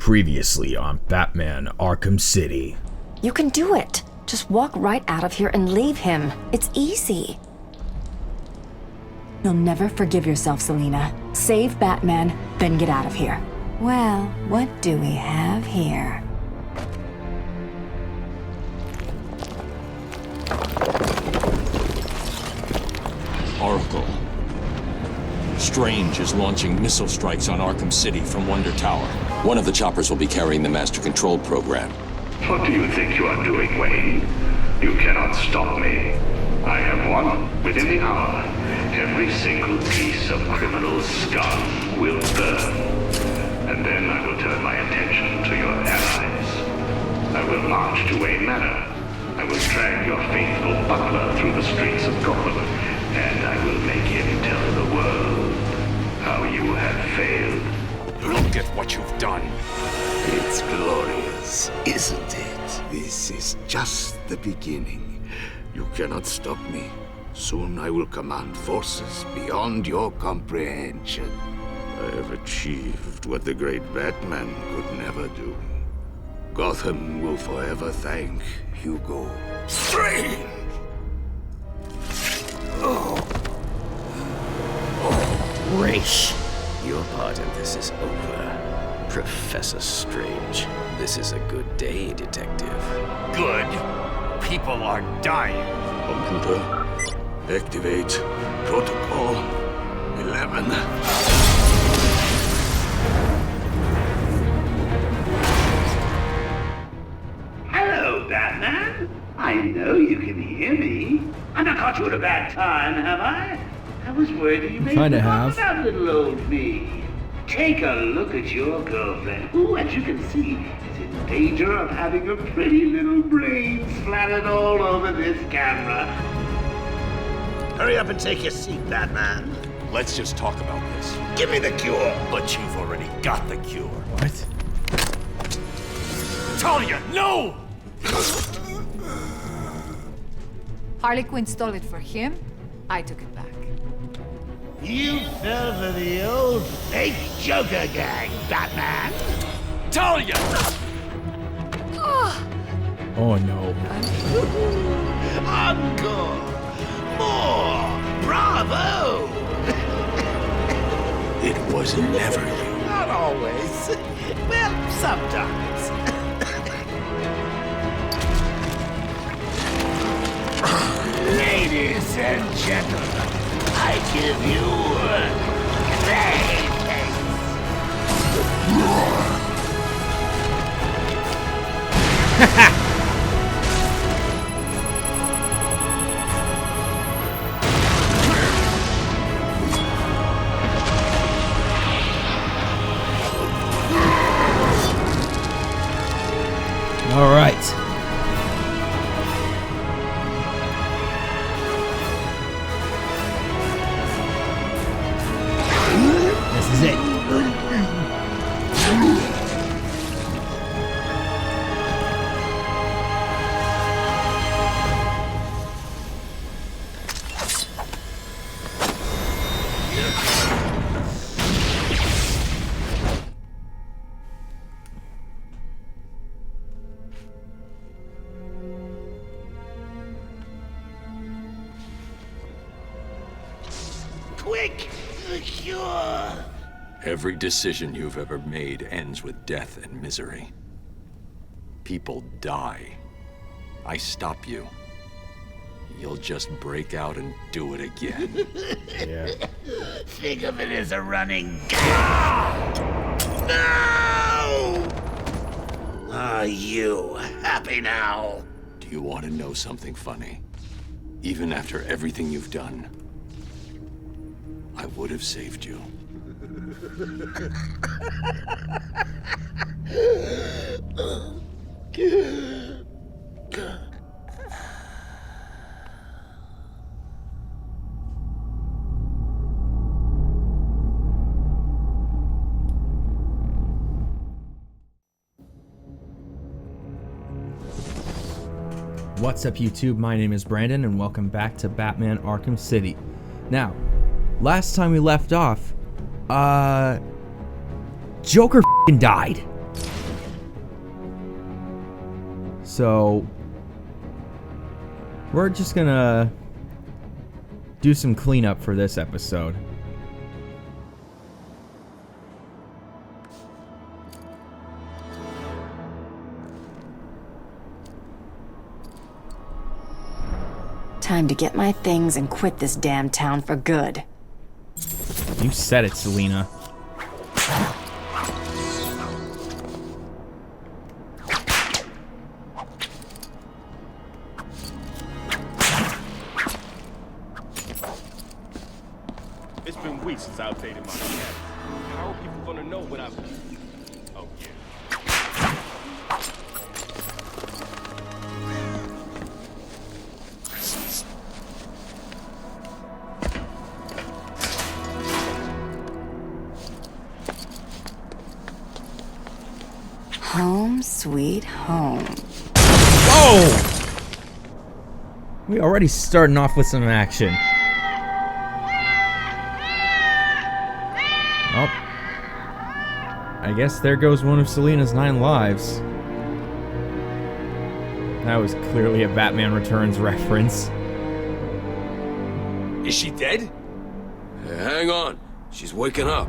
Previously on Batman Arkham City. You can do it. Just walk right out of here and leave him. It's easy. You'll never forgive yourself, Selina. Save Batman, then get out of here. Well, what do we have here? Oracle. Strange is launching missile strikes on Arkham City from Wonder Tower. One of the choppers will be carrying the Master Control program. What do you think you are doing, Wayne? You cannot stop me. I have won within the hour. Every single piece of criminal scum will burn. And then I will turn my attention to your allies. I will march to Wayne Manor. I will drag your faithful butler through the streets of Gotham, and I will make him tell the world how you have failed. Look at what you've done. It's glorious, isn't it? This is just the beginning. You cannot stop me. Soon I will command forces beyond your comprehension. I have achieved what the great Batman could never do. Gotham will forever thank Hugo Strange. Race. Your part in this is over. Professor Strange. This is a good day, Detective. Good. People are dying. Computer, activate Protocol 11. Hello, Batman. I know you can hear me. I've not caught you at a bad time, have I? I was worried that you may Kinda have have. forgotten about little old me. Take a look at your girlfriend, who, as you can see, is in danger of having her pretty little brain splattered all over this camera. Hurry up and take your seat, Batman. Let's just talk about this. Give me the cure. But you've already got the cure. What? Talia, no! Harley Quinn stole it for him. I took it back. You fell for the old fake Joker gang, Batman. Talia! Oh no. Encore! More! Bravo! It was never you. Not always. Well, sometimes. Ladies and gentlemen, I give you All right. This is it. quick the cure. Every decision you've ever made ends with death and misery. People die. I stop you. You'll just break out and do it again. Yeah. Think of it as a running gag. No! Are you happy now? Do you want to know something funny? Even after everything you've done, I would have saved you. What's up, YouTube? My name is Brandon, and welcome back to Batman Arkham City. Now, last time we left off, Joker f***ing died. So we're just gonna do some cleanup for this episode. Time to get my things and quit this damn town for good. You said it, Selina. It's been weeks since I updated my status. How are people gonna know what I've... Oh, yeah. Home sweet home. Whoa! We already starting off with some action. Oh. I guess there goes one of Selina's 9 lives. That was clearly a Batman Returns reference. Is she dead? Hang on. She's waking up.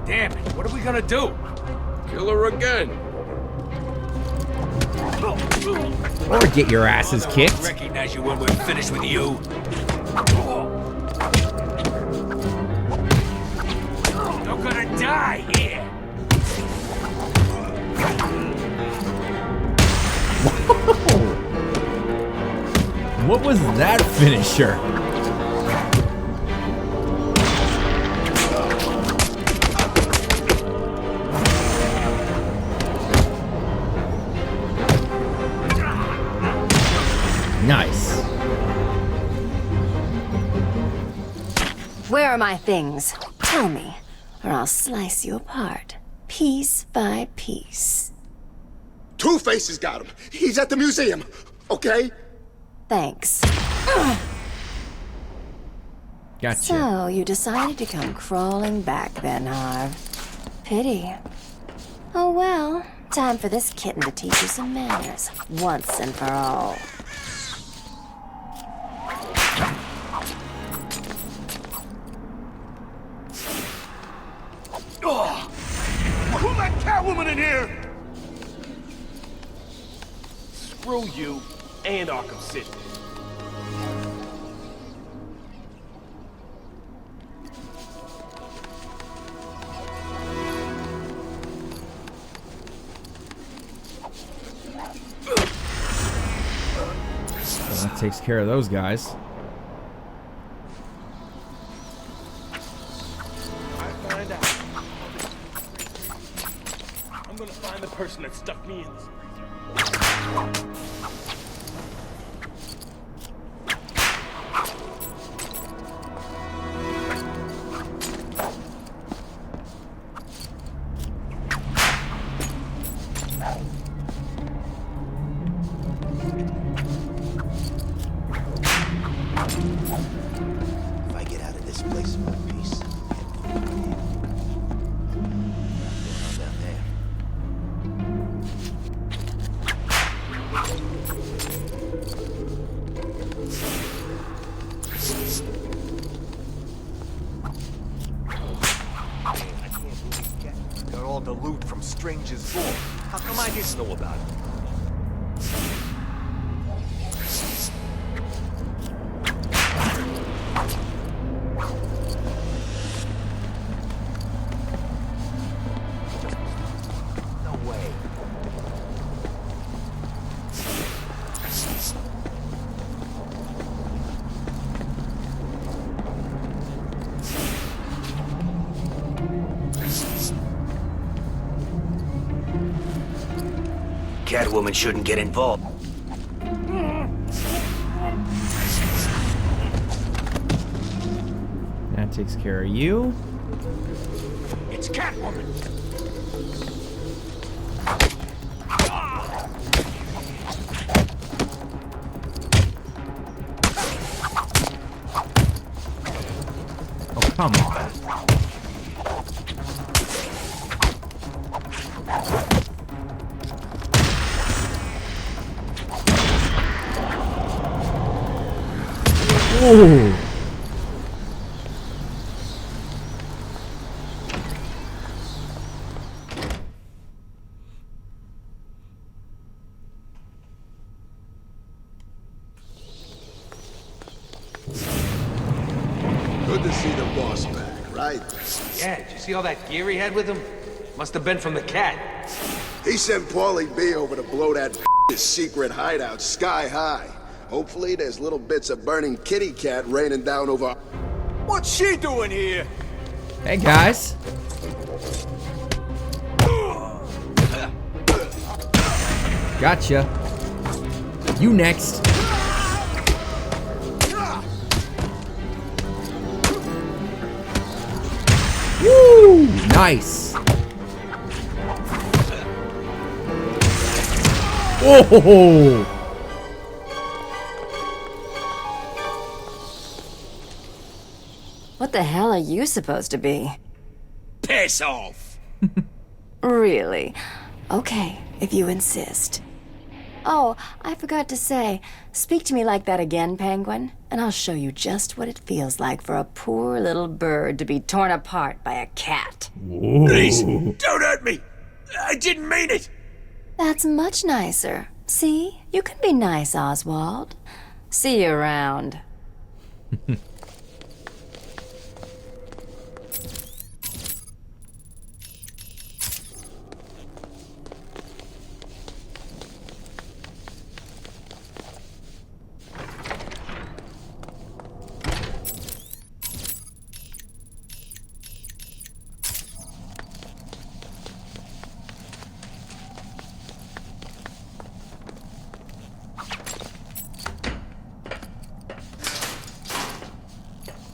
Damn it, what are we gonna do? Kill her again. Or get your asses kicked. Recognize you when we're finished with you. You're gonna die here. What was that finisher? Nice. Where are my things? Tell me, or I'll slice you apart, piece by piece. Two-Face's got him. He's at the museum, okay? Thanks. Gotcha. So, you decided to come crawling back then, Harv. Pity. Oh well, time for this kitten to teach you some manners, once and for all. Oh, who let Catwoman in here? Screw you and Arkham City. Well, that takes care of those guys. I'm gonna find the person that stuck me in this. If I get out of this place in one piece, down there. Got all the loot from Strange's vault. How come I didn't know about it? No way. Catwoman shouldn't get involved. That takes care of you. It's Catwoman! Oh, come on. Oh. Good to see the boss back, right? Yeah, did you see all that gear he had with him? Must have been from the cat. He sent Paulie B over to blow that secret hideout sky high. Hopefully there's little bits of burning kitty cat raining down over... What's she doing here? Hey, guys. Gotcha. You next. Woo! Nice. Oh! What the hell are you supposed to be? Piss off! Really? Okay, if you insist. Oh, I forgot to say, speak to me like that again, Penguin, and I'll show you just what it feels like for a poor little bird to be torn apart by a cat. Whoa. Please, don't hurt me! I didn't mean it! That's much nicer. See? You can be nice, Oswald. See you around.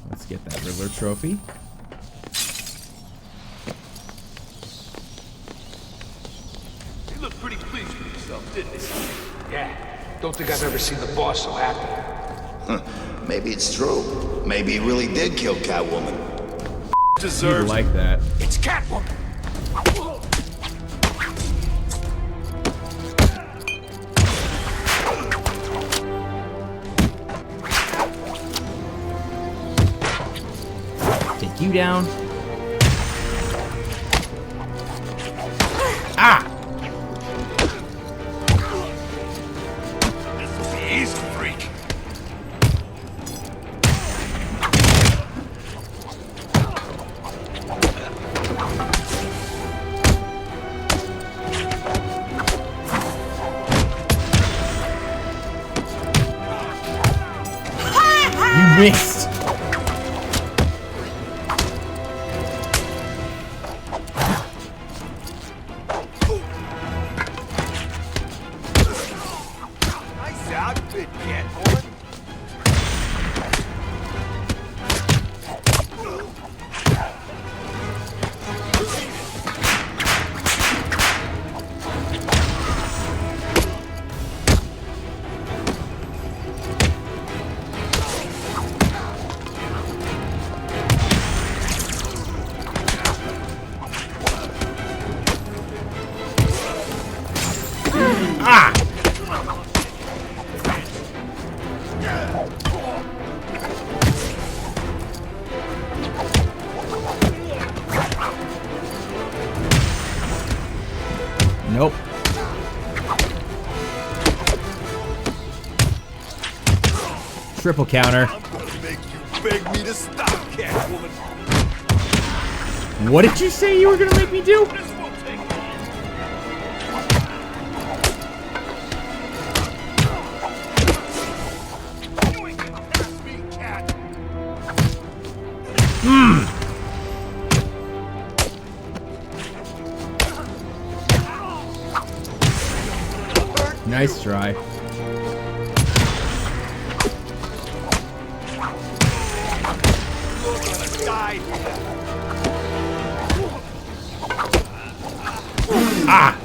Let's get that Riddler trophy. You looked pretty pleased with yourself, didn't you? Yeah. Don't think I've ever seen the boss so happy. Maybe it's true. Maybe he really did kill Catwoman. You Deserves it. like that. It's Catwoman! Take you down. Ah! He's a freak. You missed. Nice outfit, Catwoman. Ah! Nope. Triple counter. I'm gonna make you beg me to stop, Catwoman. What did you say you were gonna make me do? This won't take long. You ain't getting past me, Cat. Nice try. You're gonna die here. Ah!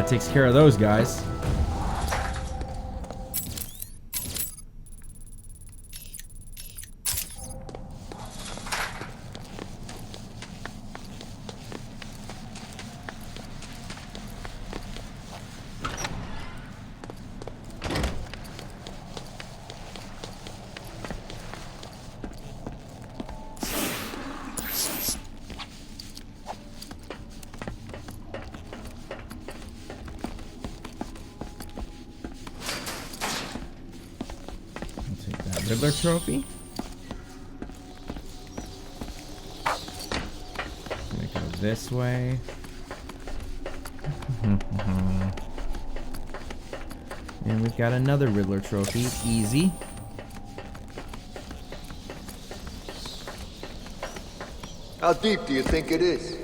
That takes care of those guys. Riddler trophy. Gonna go this way. And we've got another Riddler trophy. Easy. How deep do you think it is?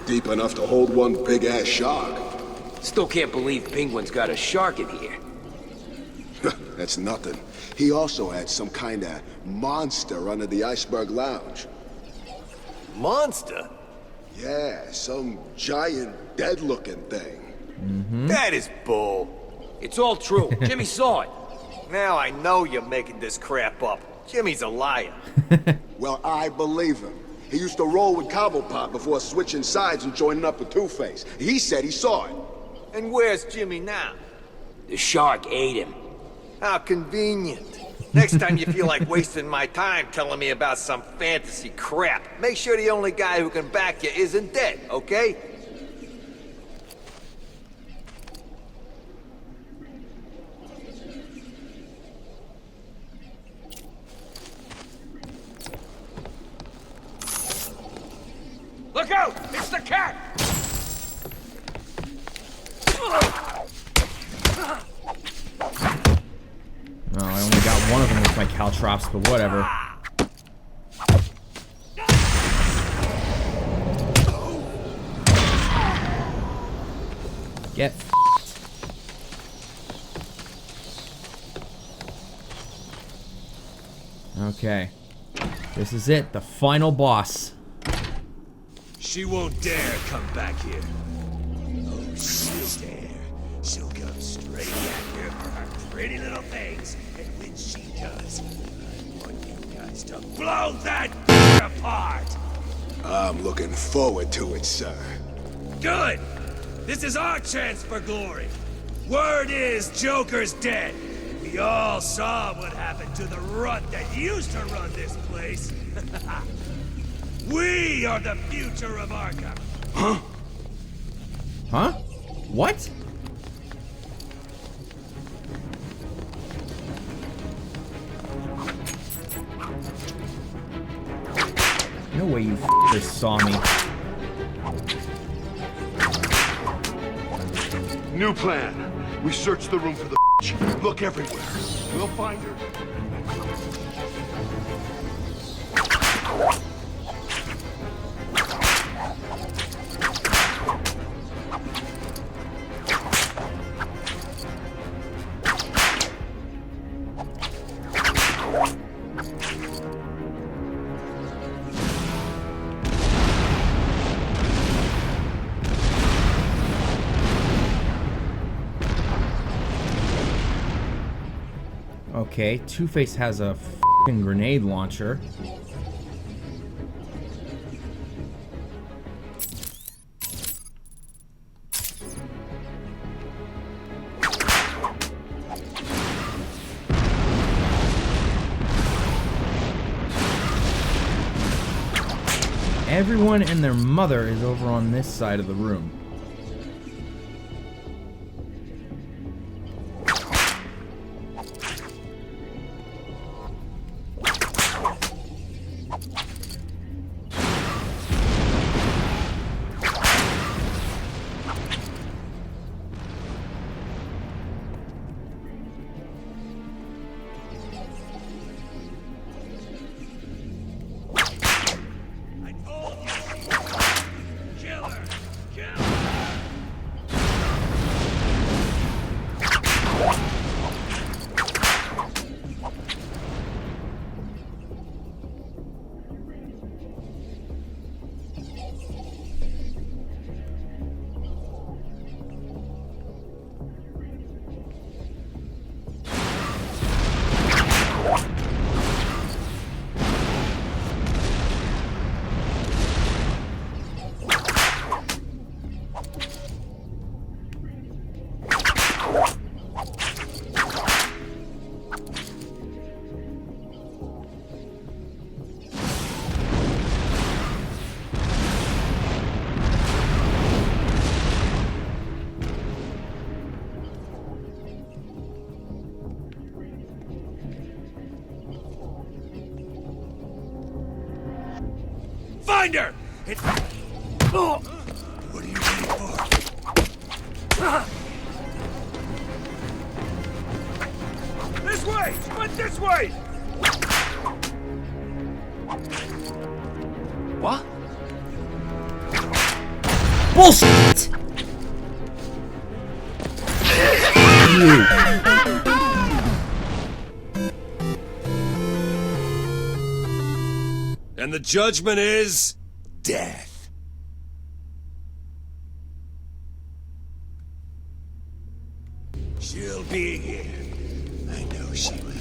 Deep enough to hold one big-ass shark. Still can't believe Penguin's got a shark in here. That's nothing. He also had some kind of monster under the iceberg lounge. Monster? Yeah, some giant dead-looking thing. That is bull. It's all true. Jimmy saw it. Now I know you're making this crap up. Jimmy's a liar. Well, I believe him. He used to roll with Cobblepot before switching sides and joining up with Two-Face. He said he saw it. And where's Jimmy now? The shark ate him. How convenient. Next time you feel like wasting my time telling me about some fantasy crap, make sure the only guy who can back you isn't dead, okay? Look out! It's the cat! Oh, I only got one of them with my caltrops, but whatever. Get f***ed. Okay. This is it, the final boss. She won't dare come back here. Oh, she'll dare. She'll come straight back here for her pretty little face. And when she does, I want you guys to blow that apart! I'm looking forward to it, sir. Good! This is our chance for glory. Word is Joker's dead. We all saw what happened to the runt that used to run this place. We are the future of Arkham. Huh? Huh? What? No way you f***ers saw me. New plan. We search the room for the bitch. Look everywhere. We'll find her. Okay, Two-Face has a f***ing grenade launcher. Everyone and their mother is over on this side of the room. I told you. Kill her. Kill her. Find her! Oh. What are you waiting for? This way! Sprint this way! What? Bullshit! And the judgment is death. She'll be here. I know she will.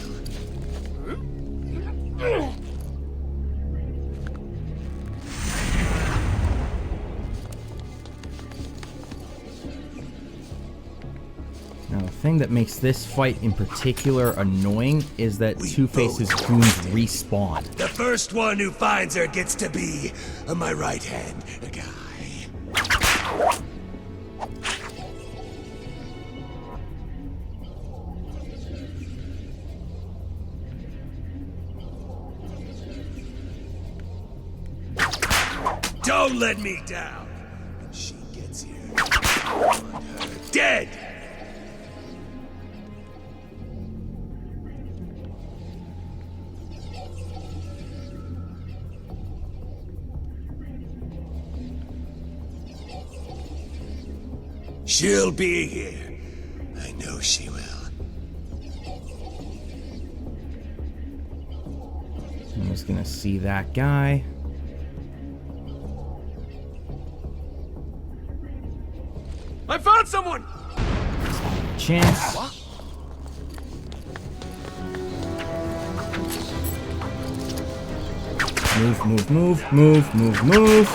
Now, the thing that makes this fight in particular annoying is that Two-Face's goons respawn. The first one who finds her gets to be my right-hand guy. Don't let me down. When she gets here, I want her dead. She'll be here. I know she will. I'm just gonna see that guy. I found someone! Chance. What? Move, move, move, move, move, move.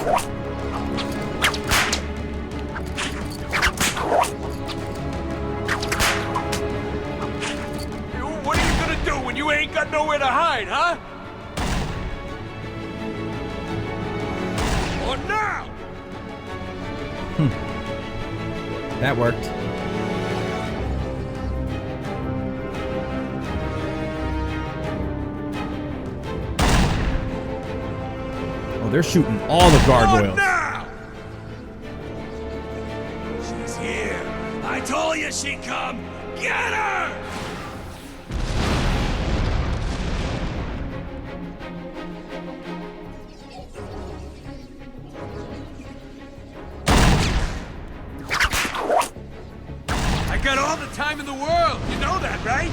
What are you gonna do when you ain't got nowhere to hide, huh? Or now? That worked. Oh, they're shooting all the gargoyles. Now! She's here. I told you she'd come. Get her! I got all the time in the world. You know that, right?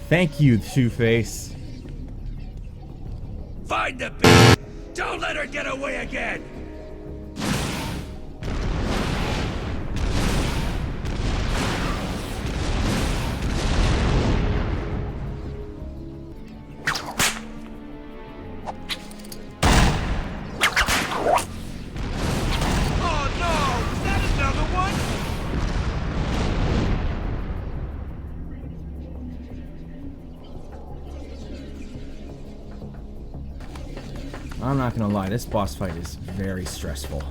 Thank you, Two-Face. Find the bitch! Don't let her get away again! Oh no! Is that another one? I'm not gonna lie, this boss fight is very stressful.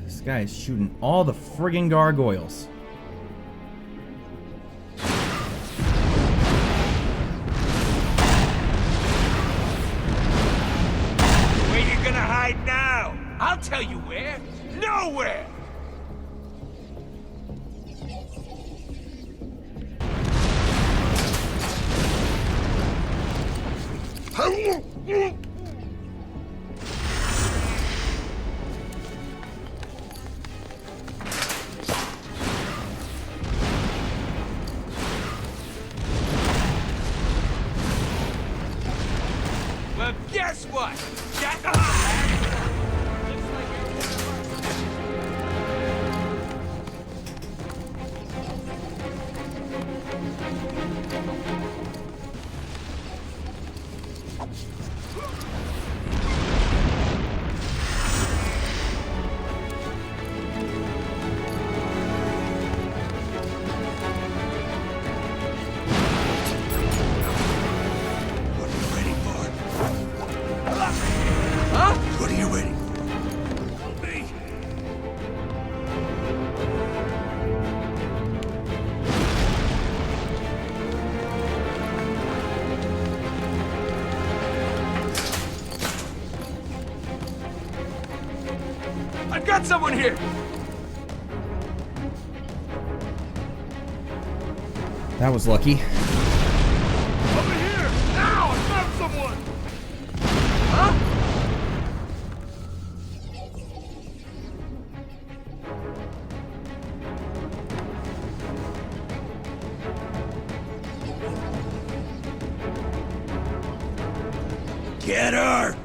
This guy is shooting all the friggin' gargoyles. tell you where. Nowhere! Well, guess what? I've got someone here! That was lucky. Over here! Now! I found someone! Huh? Get her!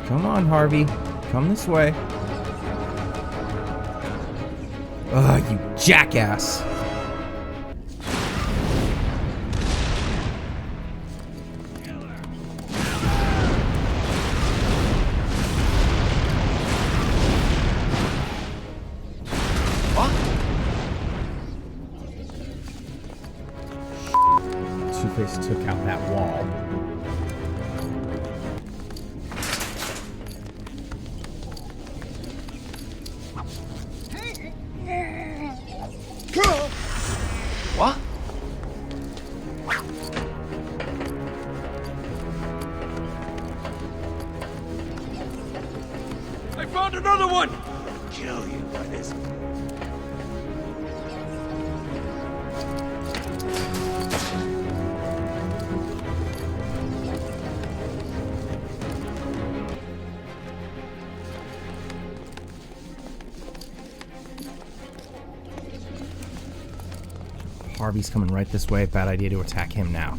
Come on, Harvey. Come this way. Ugh, you jackass. Two-Face took out that wall. What? I found another one! Kill you by this. Harvey's coming right this way. Bad idea to attack him now.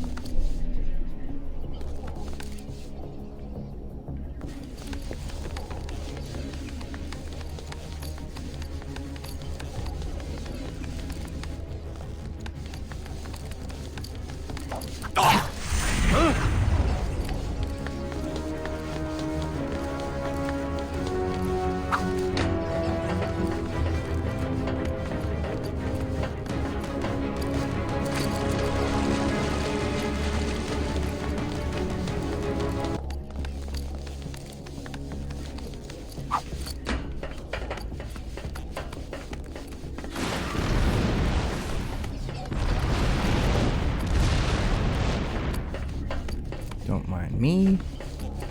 Don't mind me.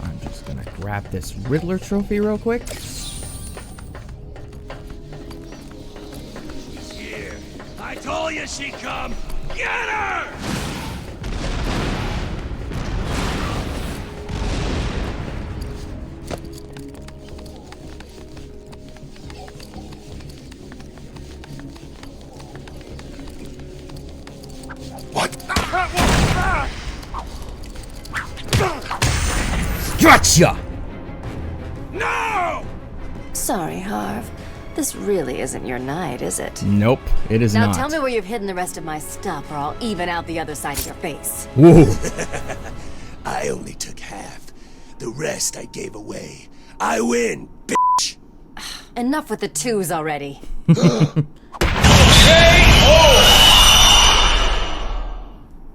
I'm just gonna grab this Riddler trophy real quick. She's here. I told you she'd come. Get her! Gotcha! No! Sorry, Harv. This really isn't your night, is it? Nope, it is Now not. tell me where you've hidden the rest of my stuff, or I'll even out the other side of your face. Whoa. I only took half. The rest I gave away. I win, bitch! Enough with the twos already.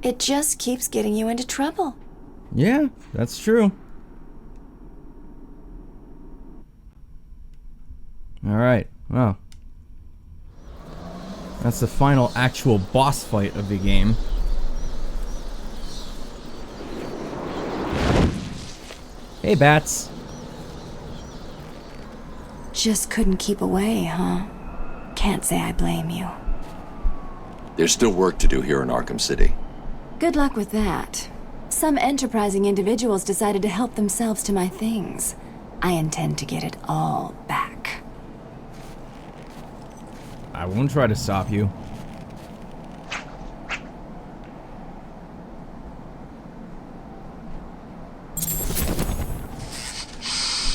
It just keeps getting you into trouble. Yeah, that's true. Alright, well. That's the final actual boss fight of the game. Hey, Bats. Just couldn't keep away, huh? Can't say I blame you. There's still work to do here in Arkham City. Good luck with that. Some enterprising individuals decided to help themselves to my things. I intend to get it all back. I won't try to stop you.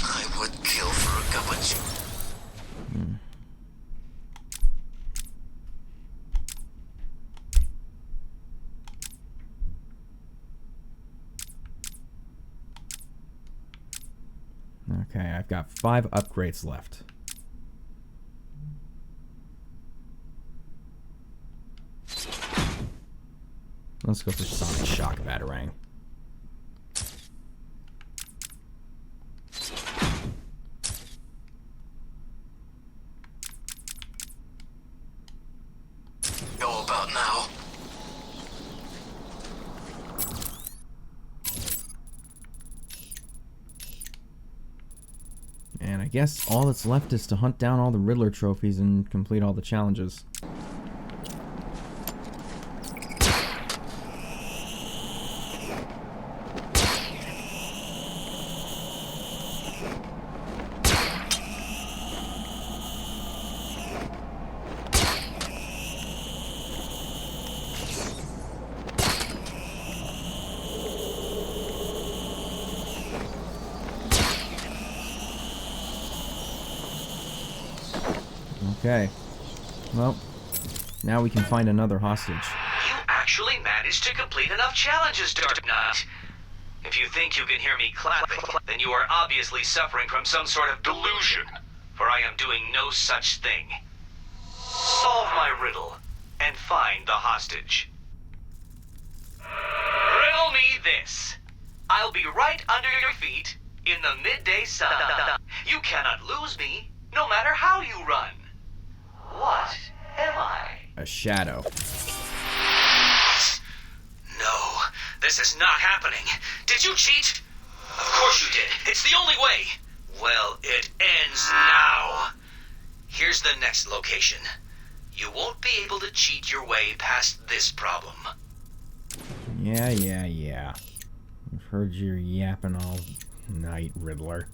I would kill for a cup of tea. Okay, I've got 5 upgrades left. Let's go for Sonic Shock Batarang. Go about now. And I guess all that's left is to hunt down all the Riddler trophies and complete all the challenges. Okay. Well, now we can find another hostage. You actually managed to complete enough challenges, Dark Knight. If you think you can hear me clapping, then you are obviously suffering from some sort of delusion, for I am doing no such thing. Solve my riddle, and find the hostage. Riddle me this. I'll be right under your feet in the midday sun. You cannot lose me, no matter how you run. What am I? A shadow. No, this is not happening. Did you cheat? Of course you did. It's the only way. Well, it ends now. Here's the next location. You won't be able to cheat your way past this problem. Yeah. I've heard you yapping all night, Riddler.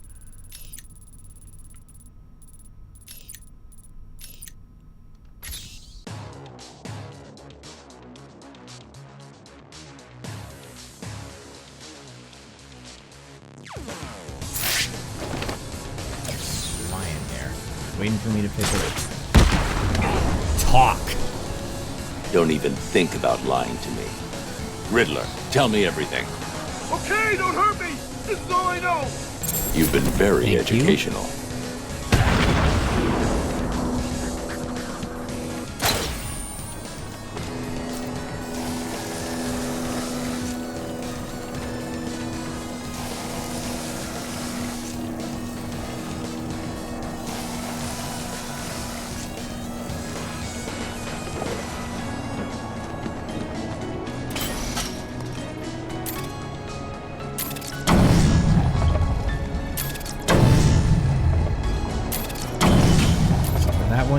Lying there, waiting for me to pick it up. Talk! Don't even think about lying to me. Riddler, tell me everything. Okay, don't hurt me! This is all I know! You've been very educational.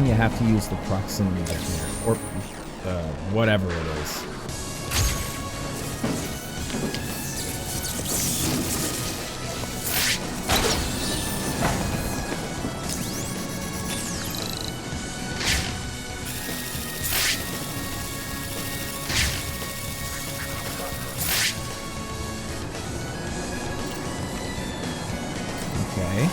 You have to use the proximity detonator, or whatever it is. Okay.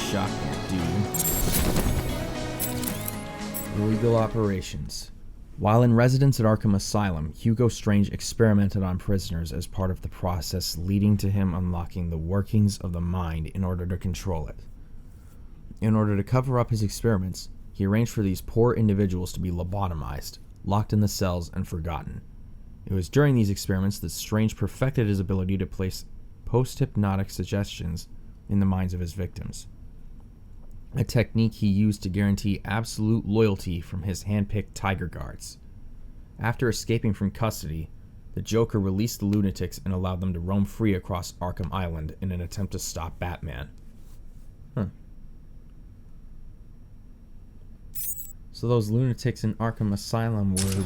shotgun, dude. Illegal operations. While in residence at Arkham Asylum, Hugo Strange experimented on prisoners as part of the process leading to him unlocking the workings of the mind in order to control it. In order to cover up his experiments, he arranged for these poor individuals to be lobotomized, locked in the cells, and forgotten. It was during these experiments that Strange perfected his ability to place post-hypnotic suggestions in the minds of his victims, a technique he used to guarantee absolute loyalty from his hand-picked tiger guards. After escaping from custody, the Joker released the lunatics and allowed them to roam free across Arkham Island in an attempt to stop Batman. So those lunatics in Arkham Asylum were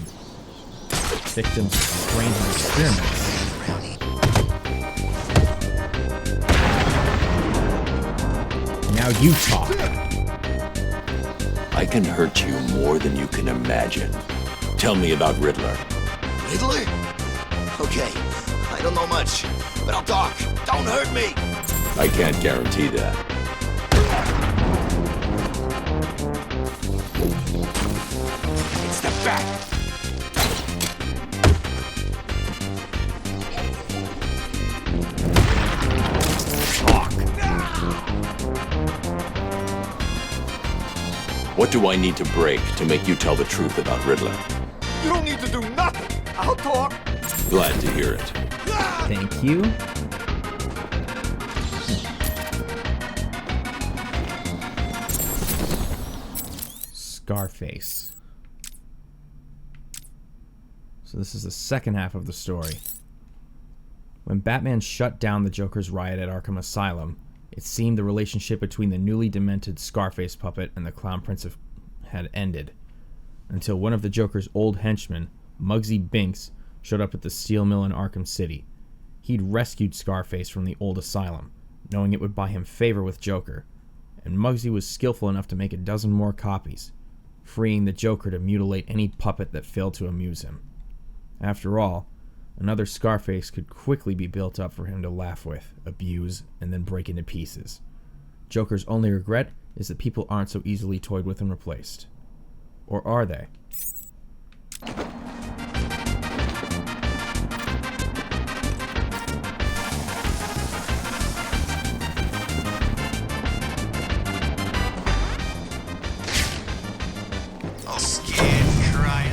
victims of Strange experiments. Now you talk. I can hurt you more than you can imagine. Tell me about Riddler. Riddler? Okay, I don't know much, but I'll talk. Don't hurt me! I can't guarantee that. It's the Bat! What do I need to break to make you tell the truth about Riddler? You don't need to do nothing. I'll talk. Glad to hear it. Thank you. Scarface. So this is the second half of the story. When Batman shut down the Joker's riot at Arkham Asylum, it seemed the relationship between the newly demented Scarface puppet and the Clown Prince had ended, until one of the Joker's old henchmen, Muggsy Binks, showed up at the steel mill in Arkham City. He'd rescued Scarface from the old asylum, knowing it would buy him favor with Joker, and Muggsy was skillful enough to make a dozen more copies, freeing the Joker to mutilate any puppet that failed to amuse him. After all, another Scarface could quickly be built up for him to laugh with, abuse, and then break into pieces. Joker's only regret is that people aren't so easily toyed with and replaced. Or are they? All scared, crying.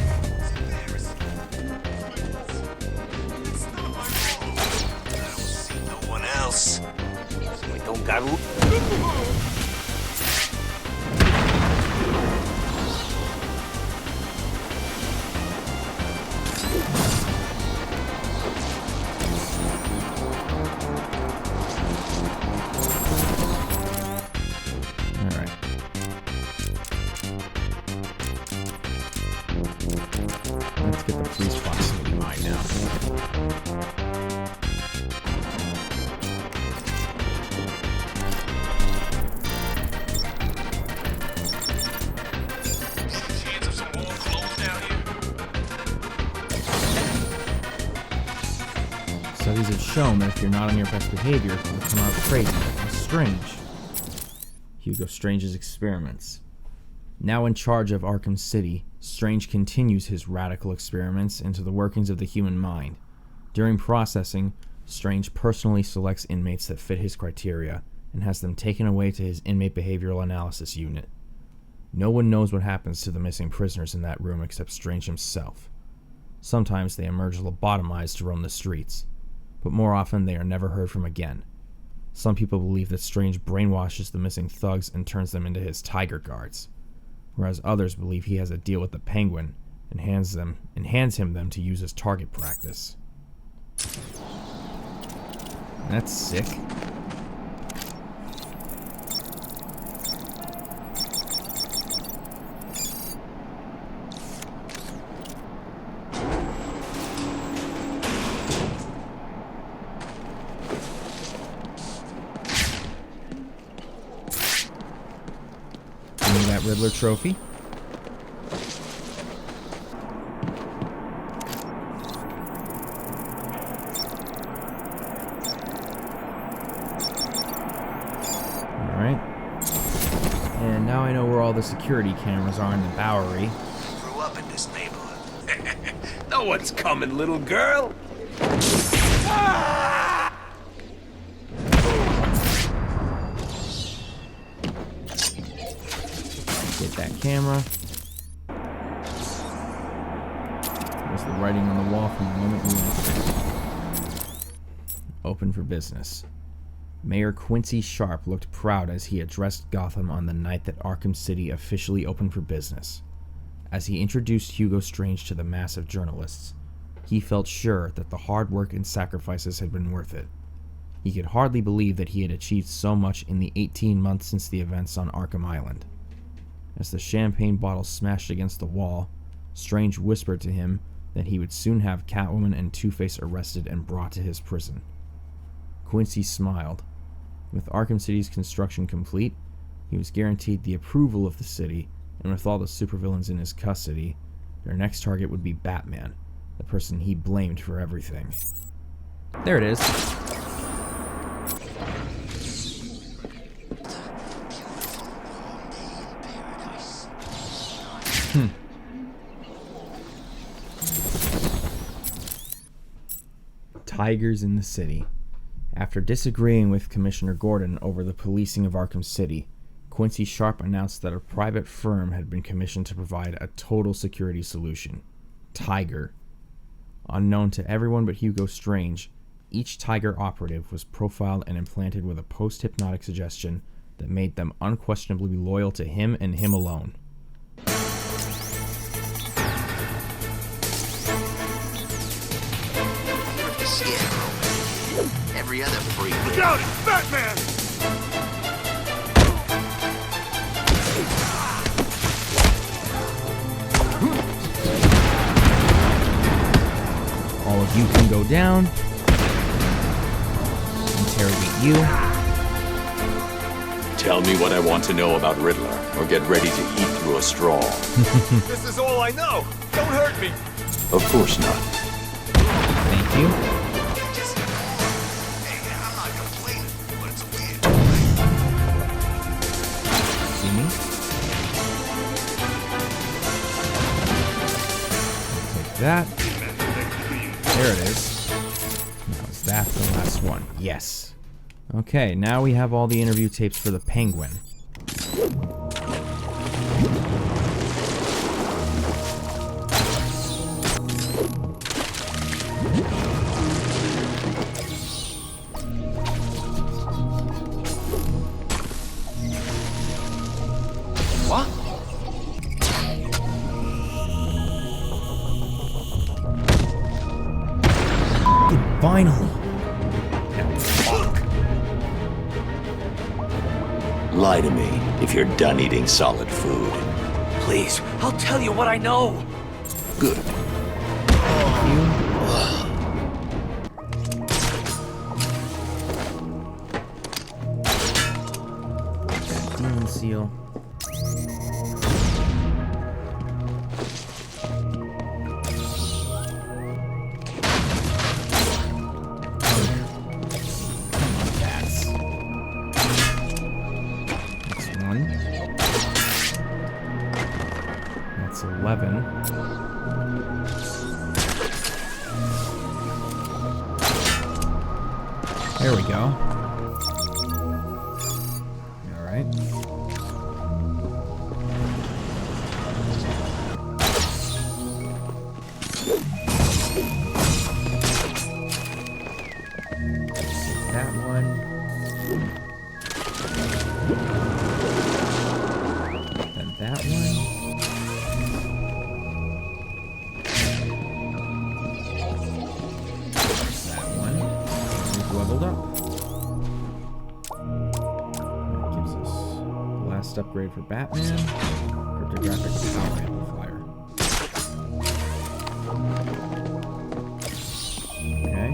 Else. We don't got Alright. Let's get the police proximity mine now. Studies have shown that if you're not on your best behavior, you'll come out crazy and strange. Hugo Strange's experiments. Now in charge of Arkham City, Strange continues his radical experiments into the workings of the human mind. During processing, Strange personally selects inmates that fit his criteria and has them taken away to his inmate behavioral analysis unit. No one knows what happens to the missing prisoners in that room except Strange himself. Sometimes they emerge lobotomized to roam the streets, but more often they are never heard from again. Some people believe that Strange brainwashes the missing thugs and turns them into his tiger guards, whereas others believe he has a deal with the Penguin and hands him them to use as target practice. That's sick. That Riddler trophy. Alright. And now I know where all the security cameras are in the Bowery. Grew up in this neighborhood. No one's coming, little girl. Get that camera. There's the writing on the wall from the moment we entered. Open for business. Mayor Quincy Sharp looked proud as he addressed Gotham on the night that Arkham City officially opened for business. As he introduced Hugo Strange to the mass of journalists, he felt sure that the hard work and sacrifices had been worth it. He could hardly believe that he had achieved so much in the 18 months since the events on Arkham Island. As the champagne bottle smashed against the wall, Strange whispered to him that he would soon have Catwoman and Two-Face arrested and brought to his prison. Quincy smiled. With Arkham City's construction complete, he was guaranteed the approval of the city, and with all the supervillains in his custody, their next target would be Batman, the person he blamed for everything. There it is. Tigers in the city. After disagreeing with Commissioner Gordon over the policing of Arkham City, Quincy Sharp announced that a private firm had been commissioned to provide a total security solution. Tiger. Unknown to everyone but Hugo Strange, each Tiger operative was profiled and implanted with a post-hypnotic suggestion that made them unquestionably loyal to him and him alone. Every other freak. Look out! It's Batman! All of you can go down. Interrogate you. Tell me what I want to know about Riddler, or get ready to eat through a straw. This is all I know. Don't hurt me. Of course not. Thank you. That. There it is. Now, is that the last one? Yes. Okay, now we have all the interview tapes for the Penguin. What? Finally. Lie to me if you're done eating solid food. Please, I'll tell you what I know. Good. Demon seal. That's 11. There we go. All right. Take that one. And that one. Leveled up. That gives us the last upgrade for Batman. Cryptographic power amplifier. Okay.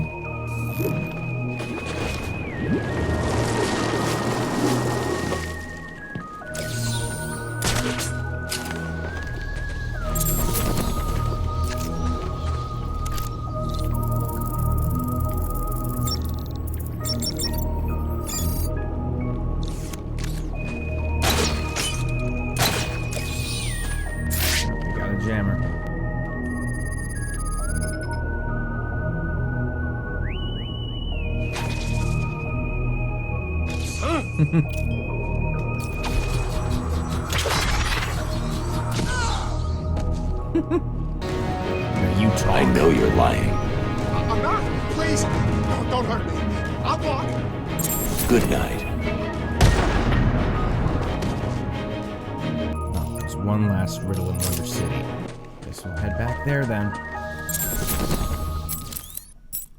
You talk. I know you're lying. I'm not. Please, don't hurt me. I'll walk. Good night. Oh, there's one last riddle in Wonder City. Guess we'll head back there then.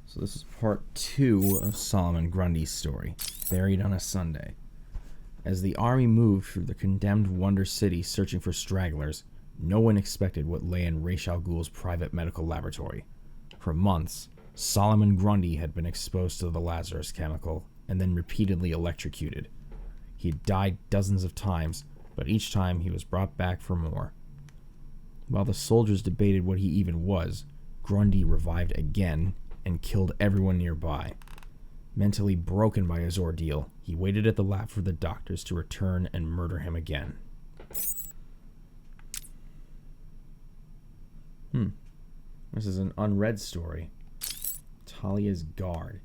So this is part 2 of Solomon Grundy's story, Buried on a Sunday. As the army moved through the condemned Wonder City searching for stragglers, no one expected what lay in Ra's al Ghul's private medical laboratory. For months, Solomon Grundy had been exposed to the Lazarus chemical and then repeatedly electrocuted. He had died dozens of times, but each time he was brought back for more. While the soldiers debated what he even was, Grundy revived again and killed everyone nearby. Mentally broken by his ordeal, he waited at the lab for the doctors to return and murder him again. This is an unread story. Talia's Guard.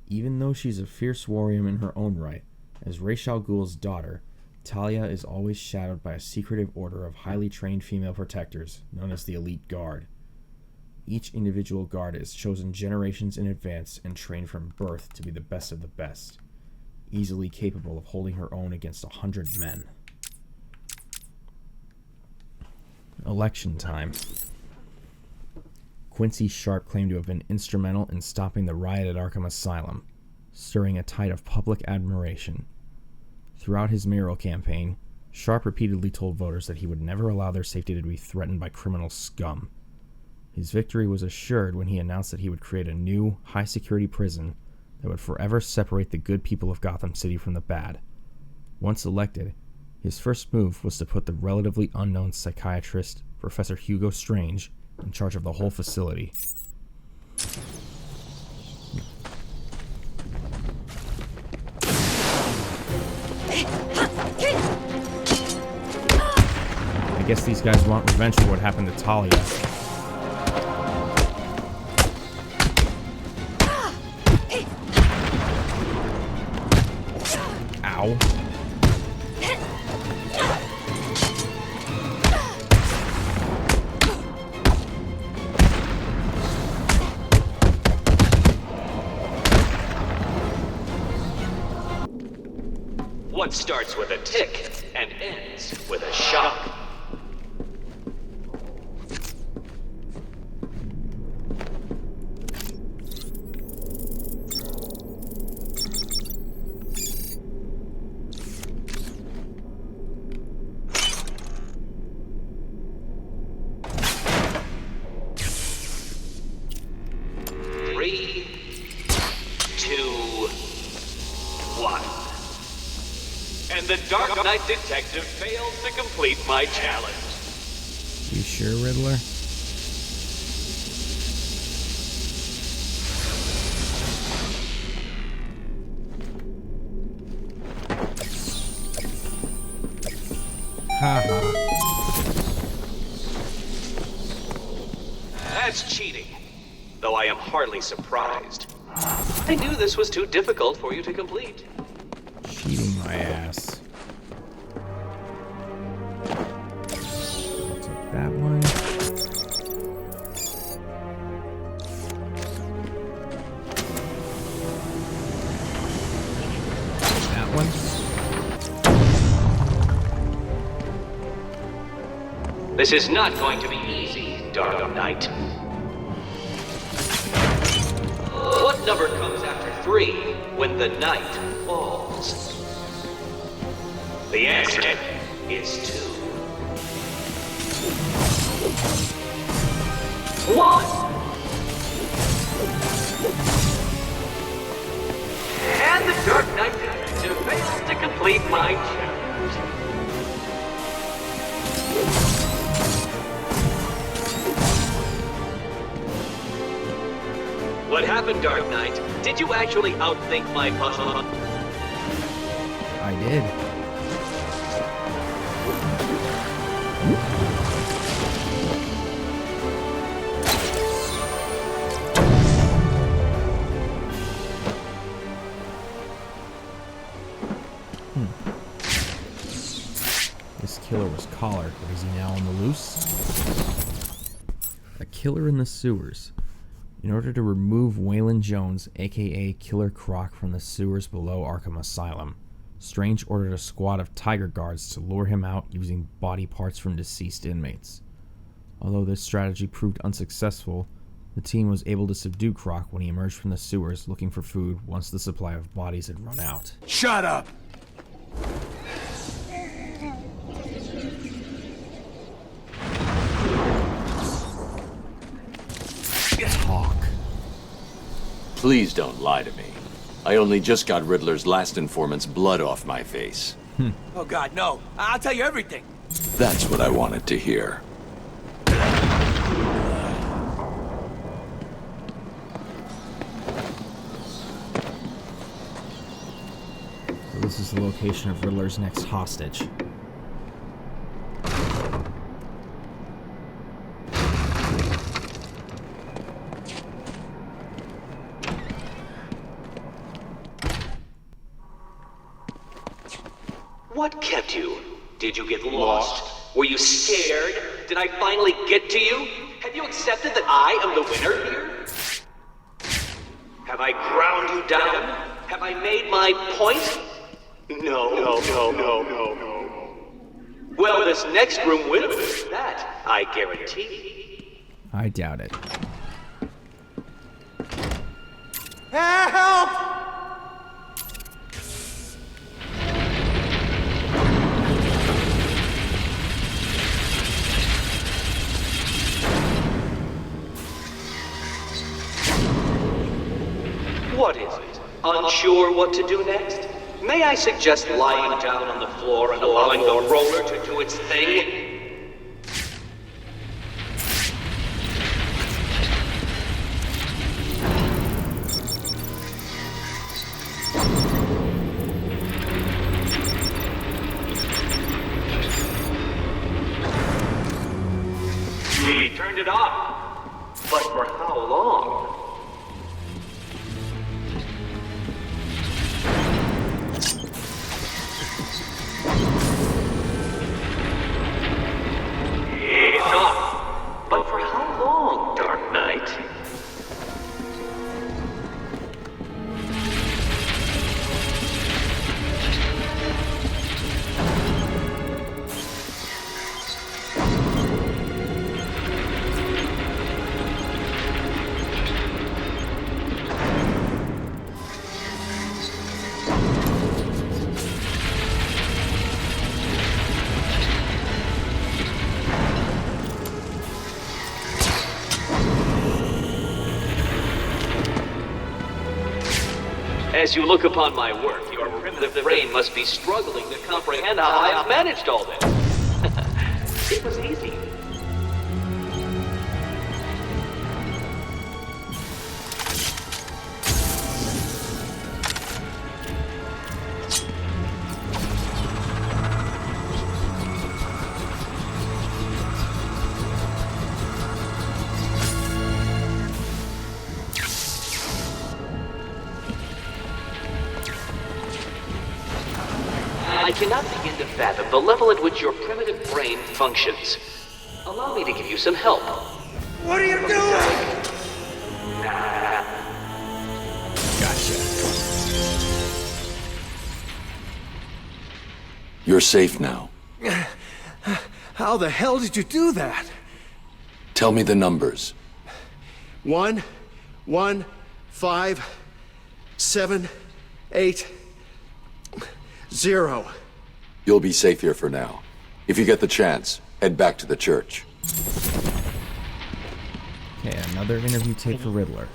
Even though she's a fierce warrior in her own right, as Ra's al Ghul's daughter, Talia is always shadowed by a secretive order of highly trained female protectors, known as the Elite Guard. Each individual guard is chosen generations in advance and trained from birth to be the best of the best, easily capable of holding her own against 100 men. Election time. Quincy Sharp claimed to have been instrumental in stopping the riot at Arkham Asylum, stirring a tide of public admiration. Throughout his mayoral campaign, Sharp repeatedly told voters that he would never allow their safety to be threatened by criminal scum. His victory was assured when he announced that he would create a new, high-security prison that would forever separate the good people of Gotham City from the bad. Once elected, his first move was to put the relatively unknown psychiatrist, Professor Hugo Strange, in charge of the whole facility. I guess these guys want revenge for what happened to Talia. Ow. What starts with a tick and ends with a shock? The Dark Knight Detective fails to complete my challenge. You sure, Riddler? Haha. That's cheating, though I am hardly surprised. I knew this was too difficult for you to complete. Cheating my ass. That one. That one. This is not going to be easy, Dark Knight. What number comes after 3 when the night falls? The answer is 2. 1. And the Dark Knight Detective fails to complete my challenge. What happened, Dark Knight? Did you actually outthink my puzzle? I did. killer was collared, but is he now on the loose? A killer in the sewers. In order to remove Waylon Jones, aka Killer Croc, from the sewers below Arkham Asylum, Strange ordered a squad of Tiger Guards to lure him out using body parts from deceased inmates. Although this strategy proved unsuccessful, the team was able to subdue Croc when he emerged from the sewers looking for food once the supply of bodies had run out. Shut up! Talk. Please don't lie to me. I only just got Riddler's last informant's blood off my face. Oh God, no. I'll tell you everything. That's what I wanted to hear. So this is the location of Riddler's next hostage. What kept you? Did you get lost? Were you scared? Did I finally get to you? Have you accepted that I am the winner here? Have I ground you down? Have I made my point? No. Well, this next room will. That I guarantee. I doubt it. Help! What is it? Unsure what to do next? May I suggest lying down on the floor and allowing the roller to do its thing? He turned it off. But for how long? It's off. But for how long, Dark Knight? As you look upon my work, your primitive brain must be struggling to comprehend how I have managed all this. It was easy. I cannot begin to fathom the level at which your primitive brain functions. Allow me to give you some help. What are you doing? Gotcha. You're safe now. How the hell did you do that? Tell me the numbers. 1, 1, 5, 7, 8, 0. You'll be safe here for now. If you get the chance, head back to the church. Okay, another interview tape for Riddler.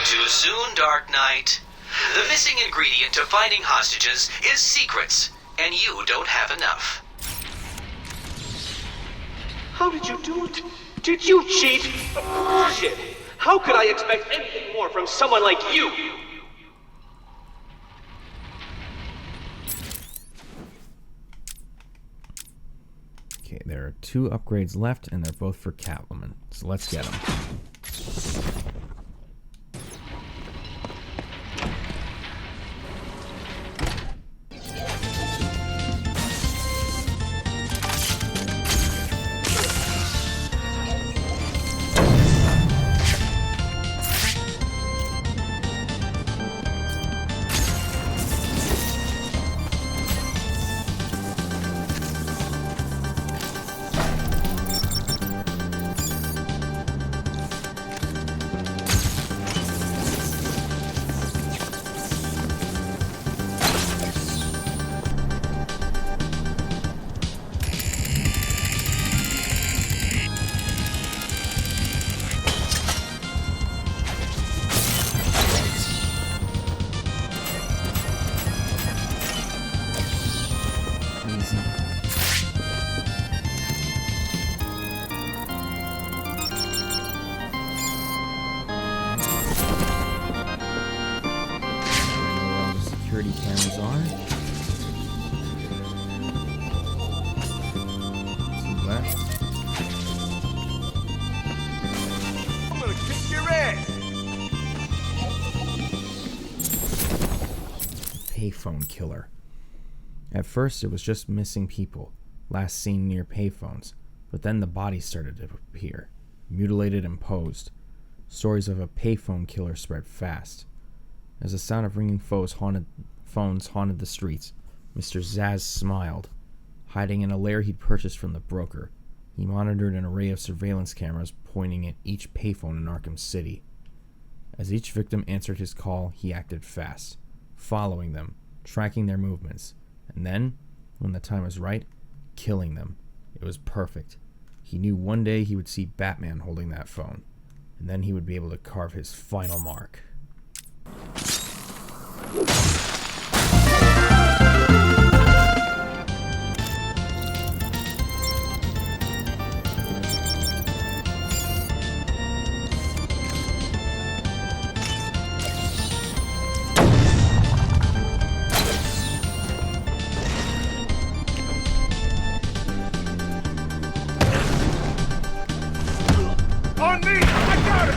Too soon, Dark Knight. The missing ingredient to finding hostages is secrets, and you don't have enough. How did you do it? Did you cheat? Bullshit! How could I expect anything more from someone like you? Okay, there are 2 upgrades left, and they're both for Catwoman. So let's get them. Security cameras are. 2 left. I'm gonna kick your ass! Payphone killer. At first, it was just missing people, last seen near payphones, but then the bodies started to appear, mutilated and posed. Stories of a payphone killer spread fast. As the sound of ringing phones haunted the streets, Mr. Zsasz smiled. Hiding in a lair he'd purchased from the broker, he monitored an array of surveillance cameras pointing at each payphone in Arkham City. As each victim answered his call, he acted fast, following them, tracking their movements, and then, when the time was right, killing them. It was perfect. He knew one day he would see Batman holding that phone, and then he would be able to carve his final mark. On me! I got it!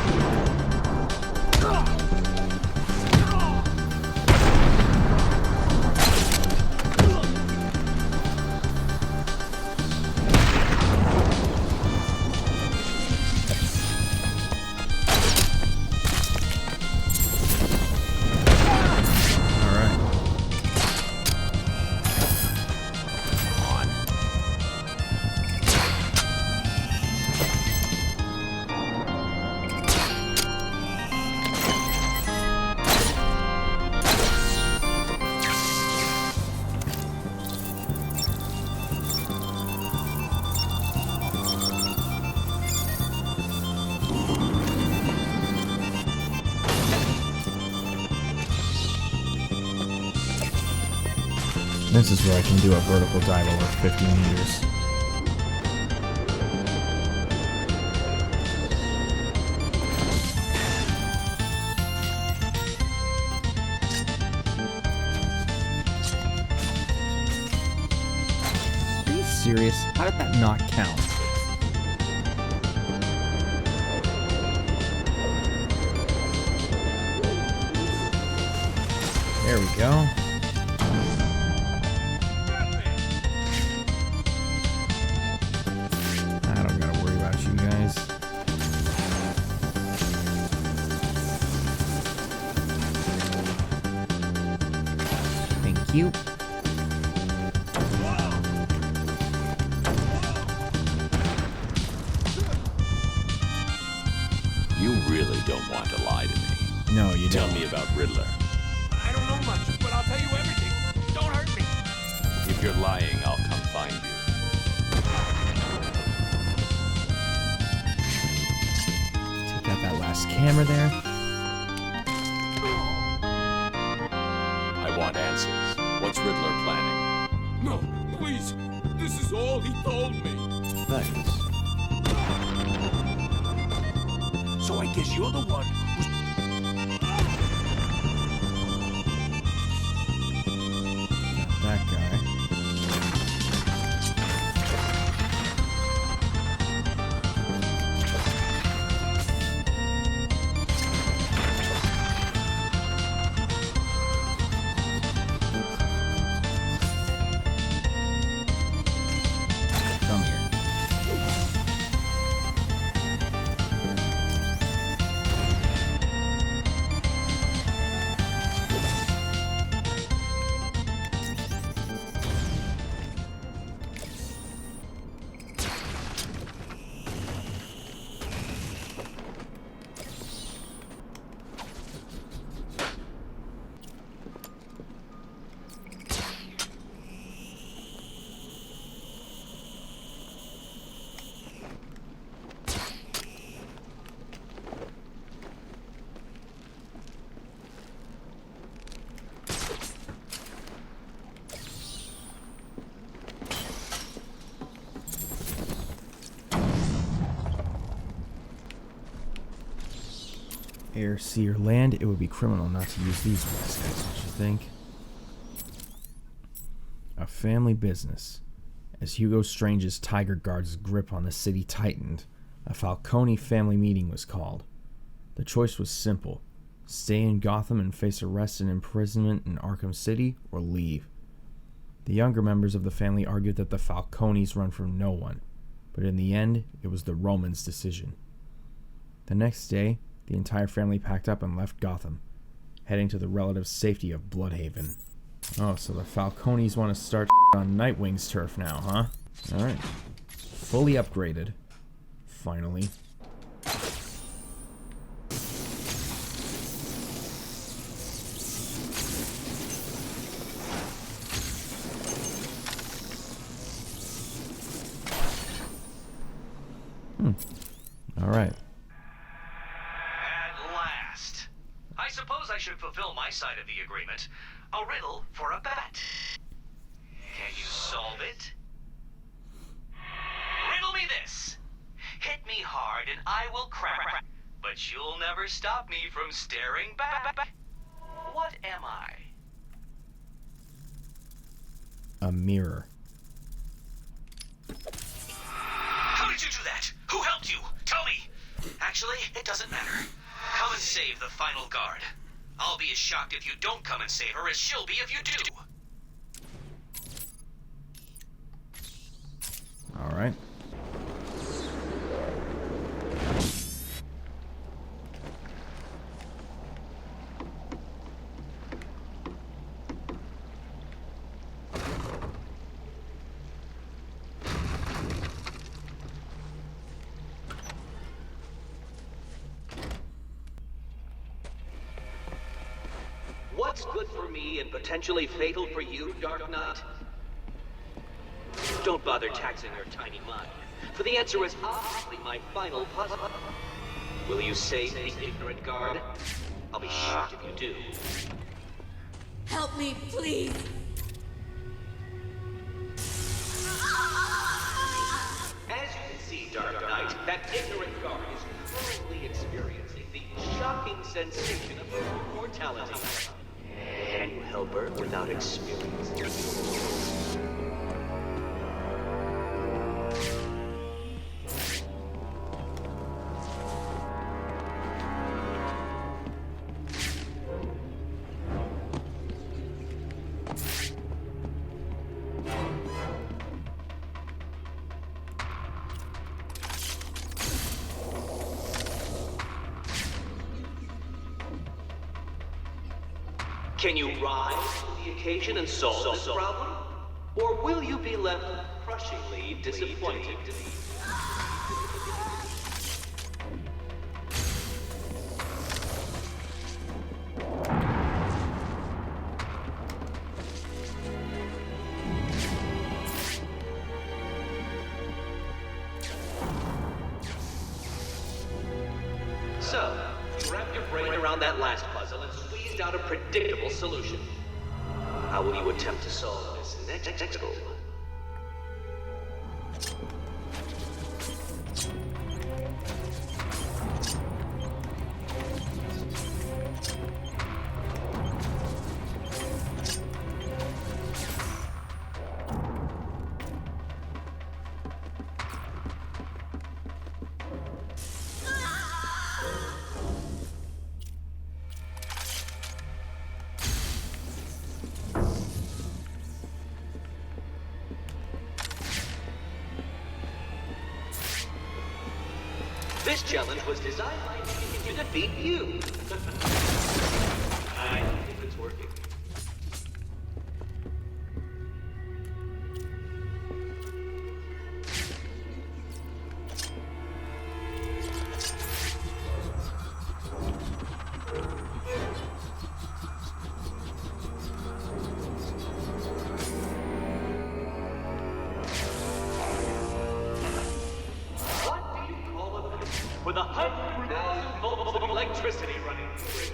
This is where I can do a vertical dive over 50 meters. Are you serious? How did that not count? There we go. I don't gotta worry about you guys. Thank you. You really don't want to lie to me. No, you Tell don't. me about Riddler. I don't know much, but I'll tell you everything. Don't hurt me. If you're lying, I'll come find you. Take out that last camera there. I want answers. What's Riddler planning? No, please. This is all he told me. Thanks. So I guess you're the one who's... That guy. Air, sea, or land, it would be criminal not to use these words, don't you think? A family business. As Hugo Strange's Tiger Guard's grip on the city tightened, a Falcone family meeting was called. The choice was simple. Stay in Gotham and face arrest and imprisonment in Arkham City, or leave. The younger members of the family argued that the Falcones run from no one, but in the end, it was the Romans' decision. The next day, the entire family packed up and left Gotham, heading to the relative safety of Bloodhaven. Oh, so the Falcones want to start on Nightwing's turf now, huh? Alright. Fully upgraded. Finally. Alright. At last. I suppose I should fulfill my side of the agreement. A riddle for a bet. Can you solve it? Riddle me this. Hit me hard and I will crack. But you'll never stop me from staring back. What am I? A mirror. How did you do that? Who helped you? Tell me. Actually, it doesn't matter. Come and save the final guard. I'll be as shocked if you don't come and save her as she'll be if you do. Alright. What's good for me and potentially fatal for you, Dark Knight? Don't bother taxing your tiny mind, for the answer is obviously my final puzzle. Will you save the ignorant guard? I'll be shocked if you do. Help me, please. As you can see, Dark Knight, that ignorant guard is currently experiencing the shocking sensation of mortality. Can you help her without experiencing it? Can you rise to the occasion and solve this problem? Or will you be left crushingly disappointed? So, you wrapped your brain around that last puzzle and squeezed out a predictable solution. How will you attempt to solve this next goal? This challenge was designed by me to defeat you. I think it's working. With 100,000 volts of electricity running through it.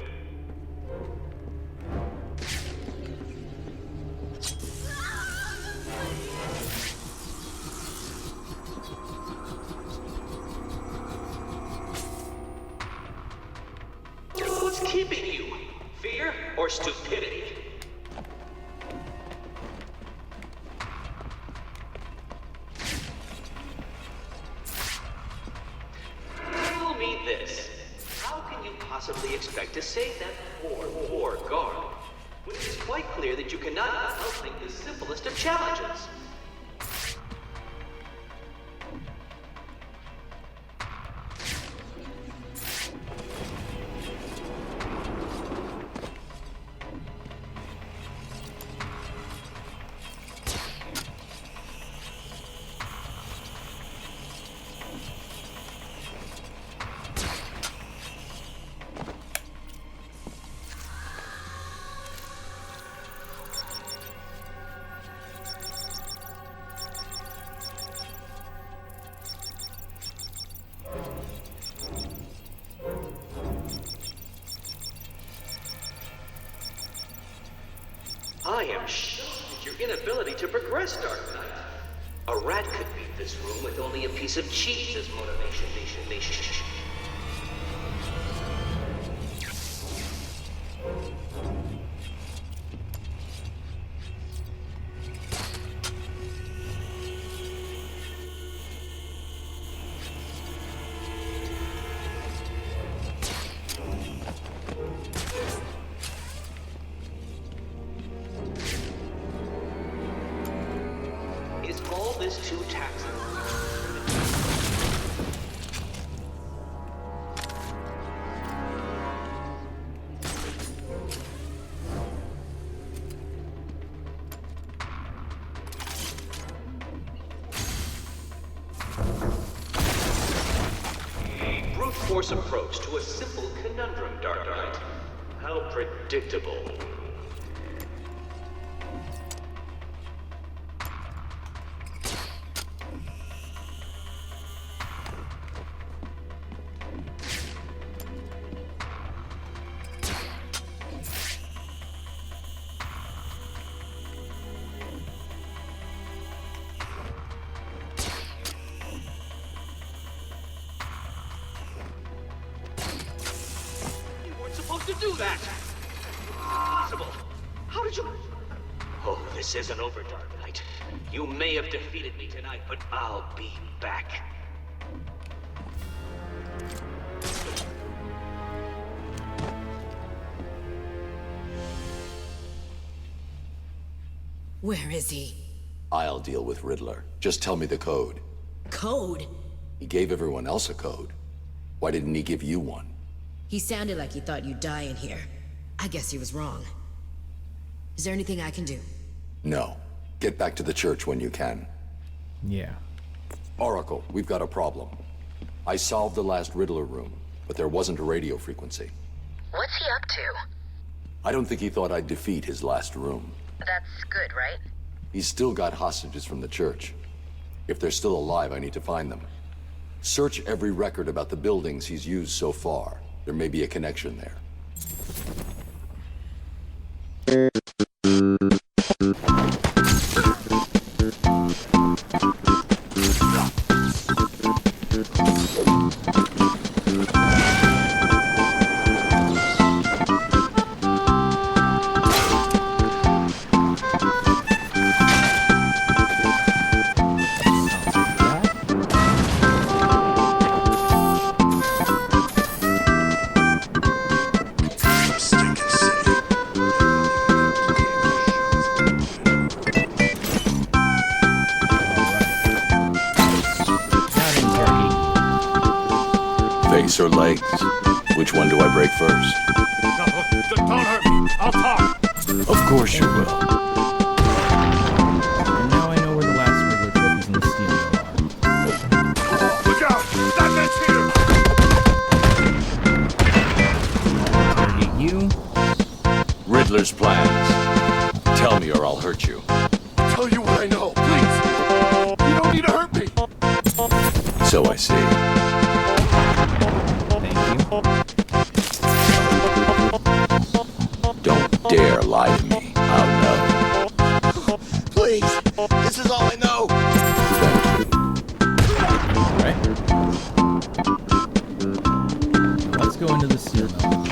What's keeping you? Fear or stupidity? Tell me this. How can you possibly expect to save that poor guard when it is quite clear that you cannot outthink the simplest of challenges? I am shocked at your inability to progress, Dark Knight. A rat could beat this room with only a piece of cheese as motivation. Is all this too taxing? A brute force approach to a simple conundrum, Dark Knight. How predictable. To do that! Impossible! How did you... Oh, this isn't over, Dark Knight. You may have defeated me tonight, but I'll be back. Where is he? I'll deal with Riddler. Just tell me the code. Code? He gave everyone else a code. Why didn't he give you one? He sounded like he thought you'd die in here. I guess he was wrong. Is there anything I can do? No. Get back to the church when you can. Yeah. Oracle, we've got a problem. I solved the last Riddler room, but there wasn't a radio frequency. What's he up to? I don't think he thought I'd defeat his last room. That's good, right? He's still got hostages from the church. If they're still alive, I need to find them. Search every record about the buildings he's used so far. There may be a connection there. Face or legs? Which one do I break first? No, don't hurt me. I'll talk. Of course you will. And now I know where the last Riddler trophies in the steel are. Look out! That man's here! Target you. Riddler's plans. Tell me or I'll hurt you. I'll tell you what I know, please. You don't need to hurt me. So I see. Don't dare lie to me. I'll know. Please, this is all I know. Alright. Let's go into the steel mill.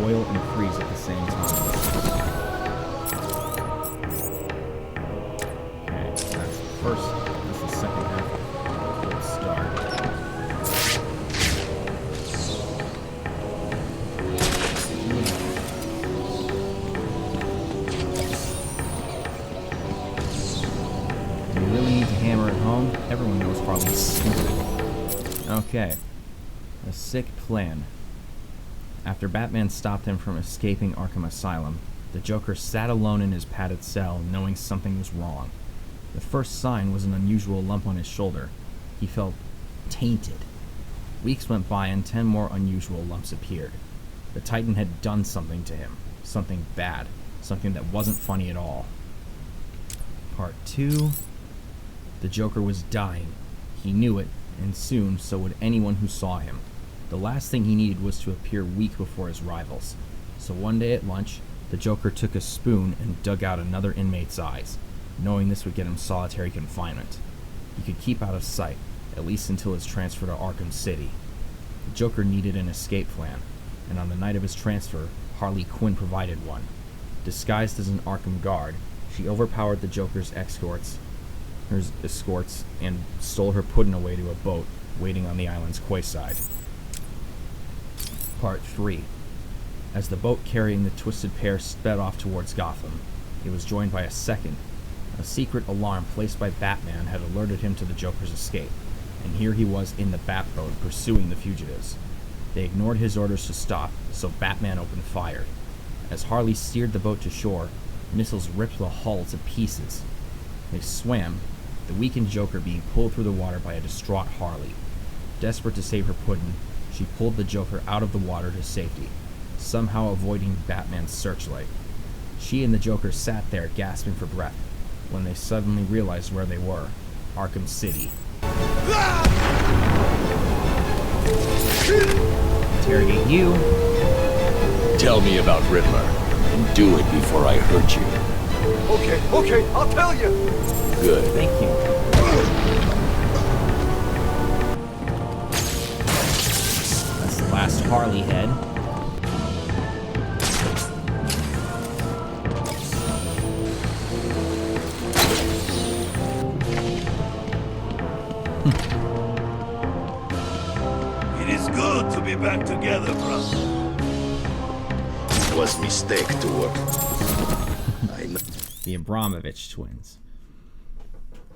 boil and freeze at the same time. Okay, that's the first. That's the second half of the start. Do you really need to hammer it home? Everyone knows Harley's stupid. Okay. A sick plan. After Batman stopped him from escaping Arkham Asylum, the Joker sat alone in his padded cell, knowing something was wrong. The first sign was an unusual lump on his shoulder. He felt tainted. Weeks went by and 10 more unusual lumps appeared. The Titan had done something to him. Something bad. Something that wasn't funny at all. Part 2. The Joker was dying. He knew it, and soon so would anyone who saw him. The last thing he needed was to appear weak before his rivals. So one day at lunch, the Joker took a spoon and dug out another inmate's eyes, knowing this would get him solitary confinement. He could keep out of sight, at least until his transfer to Arkham City. The Joker needed an escape plan, and on the night of his transfer, Harley Quinn provided one. Disguised as an Arkham guard, she overpowered the Joker's escorts and stole her pudding away to a boat waiting on the island's quayside. Part 3. As the boat carrying the twisted pair sped off towards Gotham, it was joined by a second. A secret alarm placed by Batman had alerted him to the Joker's escape, and here he was in the Batboat pursuing the fugitives. They ignored his orders to stop, so Batman opened fire. As Harley steered the boat to shore, missiles ripped the hull to pieces. They swam, the weakened Joker being pulled through the water by a distraught Harley. Desperate to save her pudding, she pulled the Joker out of the water to safety, somehow avoiding Batman's searchlight. She and the Joker sat there gasping for breath, when they suddenly realized where they were: Arkham City. Interrogate you. Tell me about Riddler, and do it before I hurt you. Okay, I'll tell you. Good. Thank you. That's the last Harley head. It is good to be back together, brother. It was mistake to work. The Abramovich twins.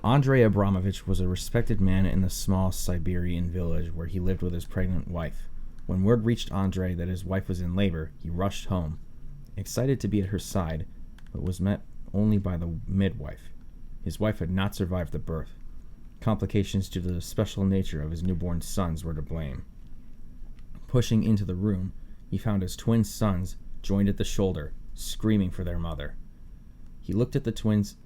Andrei Abramovich was a respected man in the small Siberian village where he lived with his pregnant wife. When word reached Andrei that his wife was in labor, he rushed home, excited to be at her side, but was met only by the midwife. His wife had not survived the birth. Complications due to the special nature of his newborn sons were to blame. Pushing into the room, he found his twin sons joined at the shoulder, screaming for their mother. He took the twins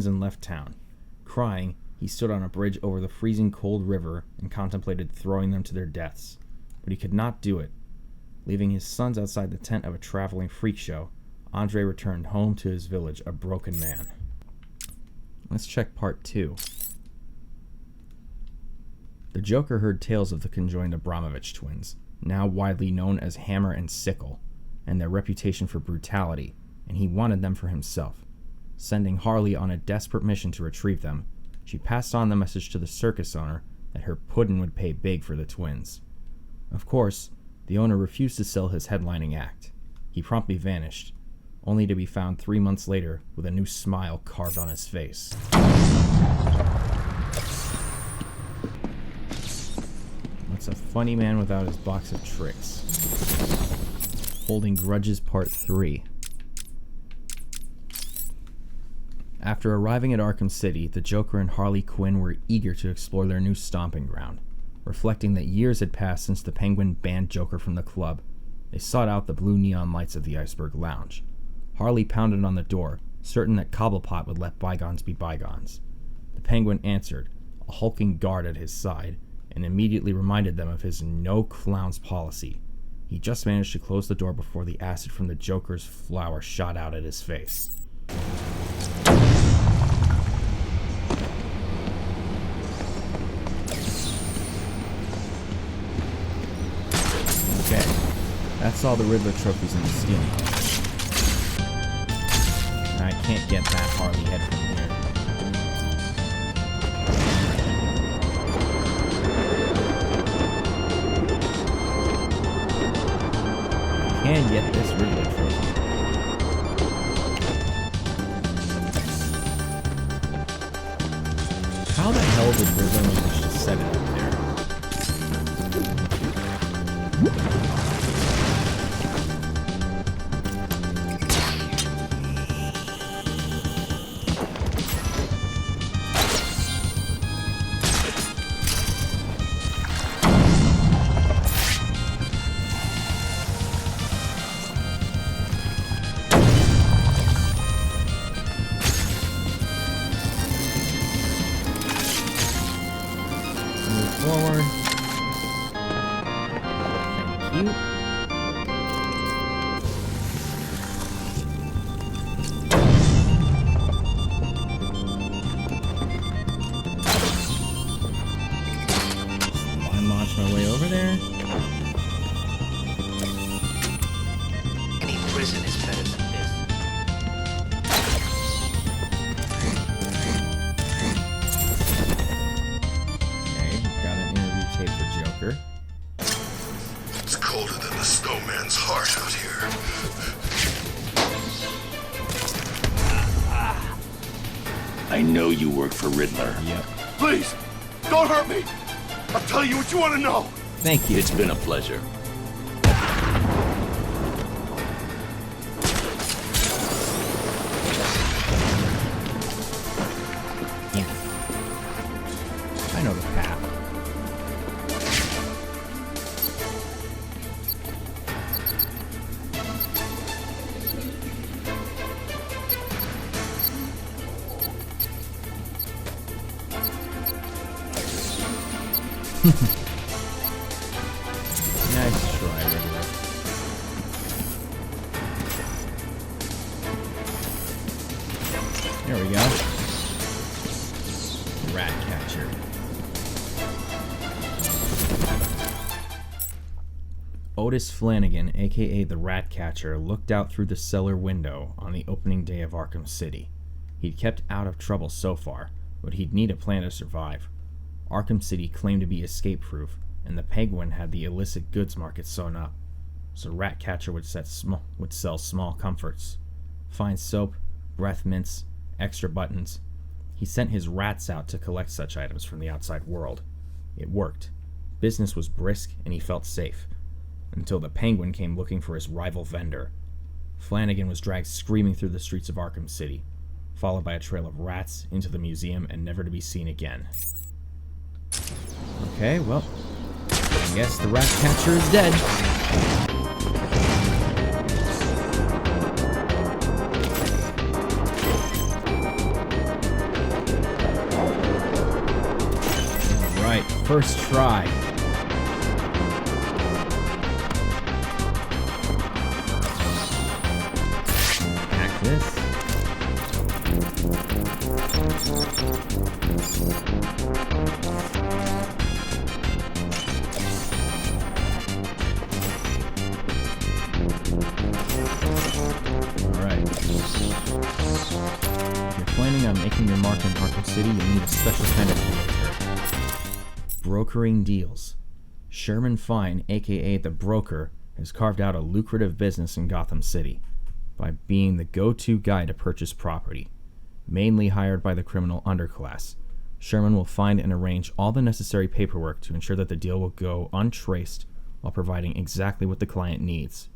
and left town. Crying, he stood on a bridge over the freezing cold river and contemplated throwing them to their deaths. But he could not do it. Leaving his sons outside the tent of a traveling freak show, Andrei returned home to his village a broken man. Let's check part 2. The Joker heard tales of the conjoined Abramovich twins, now widely known as Hammer and Sickle, and their reputation for brutality, and he wanted them for himself. Sending Harley on a desperate mission to retrieve them, she passed on the message to the circus owner that her puddin' would pay big for the twins. Of course, the owner refused to sell his headlining act. He promptly vanished, only to be found 3 months later with a new smile carved on his face. What's a funny man without his box of tricks? Holding Grudges Part 3. After arriving at Arkham City, the Joker and Harley Quinn were eager to explore their new stomping ground. Reflecting that years had passed since the Penguin banned Joker from the club, they sought out the blue neon lights of the Iceberg Lounge. Harley pounded on the door, certain that Cobblepot would let bygones be bygones. The Penguin answered, a hulking guard at his side, and immediately reminded them of his no clowns policy. He just managed to close the door before the acid from the Joker's flower shot out at his face. Okay. That's all the Riddler trophies in the stealing house. I can't get that Harley head from here. I can get this Riddler trophy. How the hell did Riddler manage to set it up there? Forward. Thank you. Line launch my way over there. Any prison is better than this. Joker. It's colder than the snowman's heart out here. I know you work for Riddler. Yep. Please, don't hurt me. I'll tell you what you want to know. Thank you. It's been a pleasure. Yeah. I know the path. Nice try, Riddler. There we go. Rat catcher. Otis Flanagan, aka the Rat Catcher, looked out through the cellar window on the opening day of Arkham City. He'd kept out of trouble so far, but he'd need a plan to survive. Arkham City claimed to be escape-proof, and the Penguin had the illicit goods market sewn up, so Ratcatcher would sell small comforts. Fine soap, breath mints, extra buttons. He sent his rats out to collect such items from the outside world. It worked. Business was brisk, and he felt safe. Until the Penguin came looking for his rival vendor. Flanagan was dragged screaming through the streets of Arkham City, followed by a trail of rats into the museum and never to be seen again. Okay, well, I guess the rat catcher is dead. Alright, first try. Hack this. Planning on making your mark in Arkham City, you need a special kind of broker. Brokering deals. Sherman Fine, aka the Broker, has carved out a lucrative business in Gotham City by being the go-to guy to purchase property. Mainly hired by the criminal underclass, Sherman will find and arrange all the necessary paperwork to ensure that the deal will go untraced while providing exactly what the client needs.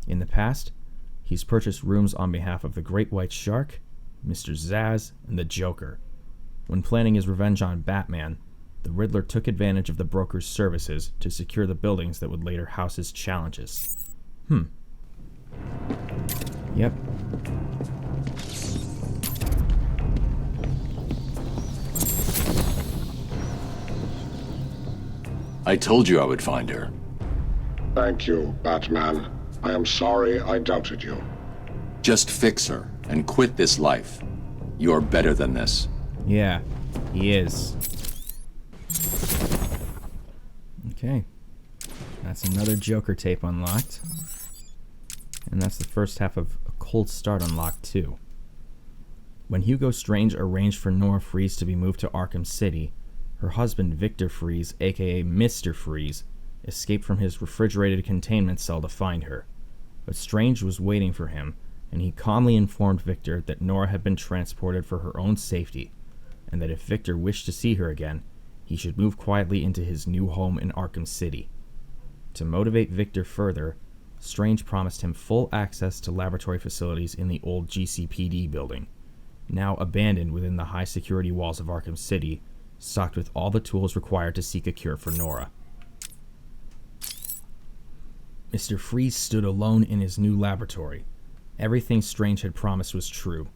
In the past, he's purchased rooms on behalf of the Great White Shark, Mr. Zsasz, and the Joker. When planning his revenge on Batman, the Riddler took advantage of the broker's services to secure the buildings that would later house his challenges. Yep. I told you I would find her. Thank you, Batman. I am sorry I doubted you. Just fix her and quit this life. You're better than this. Yeah, he is. Okay. That's another Joker tape unlocked. And that's the first half of a Cold Start unlocked too. When Hugo Strange arranged for Nora Freeze to be moved to Arkham City, her husband Victor Freeze, aka Mr. Freeze, escaped from his refrigerated containment cell to find her. But Strange was waiting for him, and he calmly informed Victor that Nora had been transported for her own safety, and that if Victor wished to see her again, he should move quietly into his new home in Arkham City. To motivate Victor further, Strange promised him full access to laboratory facilities in the old GCPD building, now abandoned within the high-security walls of Arkham City, stocked with all the tools required to seek a cure for Nora. Mr. Freeze stood alone in his new laboratory. Everything Strange had promised was true.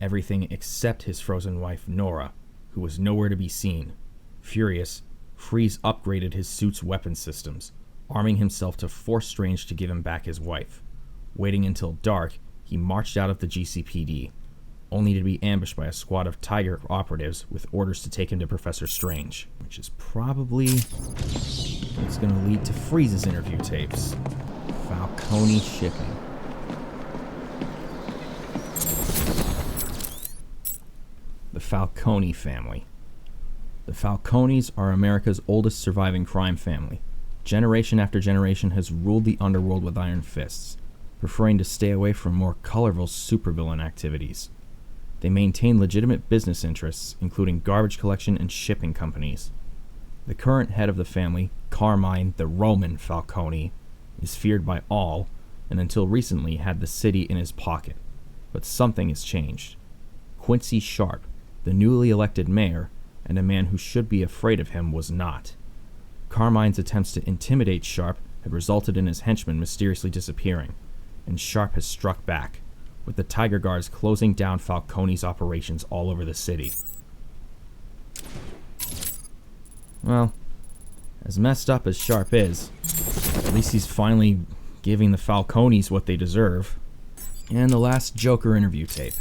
Everything except his frozen wife, Nora, who was nowhere to be seen. Furious, Freeze upgraded his suit's weapon systems, arming himself to force Strange to give him back his wife. Waiting until dark, he marched out of the GCPD, only to be ambushed by a squad of Tiger operatives with orders to take him to Professor Strange, which is probably what's going to lead to Freeze's interview tapes. Falcone shipping. The Falcone family. The Falcones are America's oldest surviving crime family. Generation after generation has ruled the underworld with iron fists, preferring to stay away from more colorful supervillain activities. They maintain legitimate business interests, including garbage collection and shipping companies. The current head of the family, Carmine the Roman Falcone, is feared by all, and until recently had the city in his pocket. But something has changed. Quincy Sharp, the newly elected mayor, and a man who should be afraid of him, was not. Carmine's attempts to intimidate Sharp had resulted in his henchmen mysteriously disappearing, and Sharp has struck back, with the Tiger Guards closing down Falcone's operations all over the city. Well, as messed up as Sharp is, at least he's finally giving the Falcones what they deserve. And the last Joker interview tape.